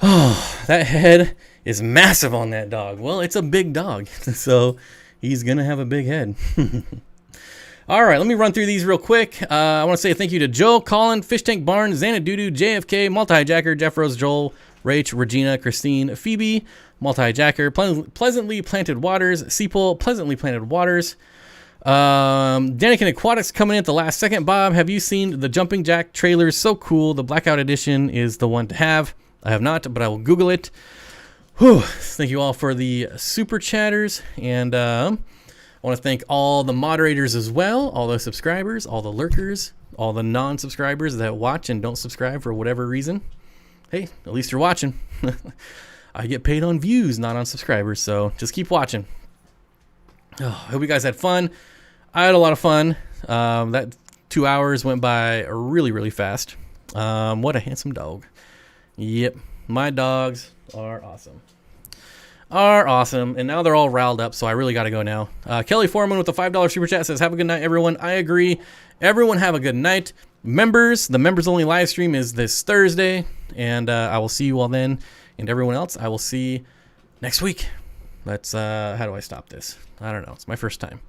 Oh, that head is massive on that dog. Well, it's a big dog, so he's going to have a big head. All right, let me run through these real quick. I want to say thank you to Joe, Colin, Fish Tank Barnes, Xanadudu, JFK, Multi-Hijacker, Jeff Rose, Joel, Rach, Regina, Christine, Phoebe, Multi-Hijacker, Pleasantly Planted Waters, Seapole, Pleasantly Planted Waters. Danikin Aquatics coming in at the last second. Bob, have you seen the Jumping Jack trailers? So cool. The Blackout Edition is the one to have. I have not, but I will Google it. Whew. Thank you all for the super chatters. And I want to thank all the moderators as well, all the subscribers, all the lurkers, all the non-subscribers that watch and don't subscribe for whatever reason. Hey, at least you're watching. I get paid on views, not on subscribers, so just keep watching. Oh, I hope you guys had fun. I had a lot of fun. That 2 hours went by really, really fast. What a handsome dog. Yep, my dogs are awesome. And now they're all riled up, so I really got to go now. Kelly Foreman with the $5 super chat says, have a good night, everyone. I agree. Everyone have a good night. Members, the members-only live stream is this Thursday, and I will see you all then. And everyone else, I will see next week. How do I stop this? I don't know. It's my first time.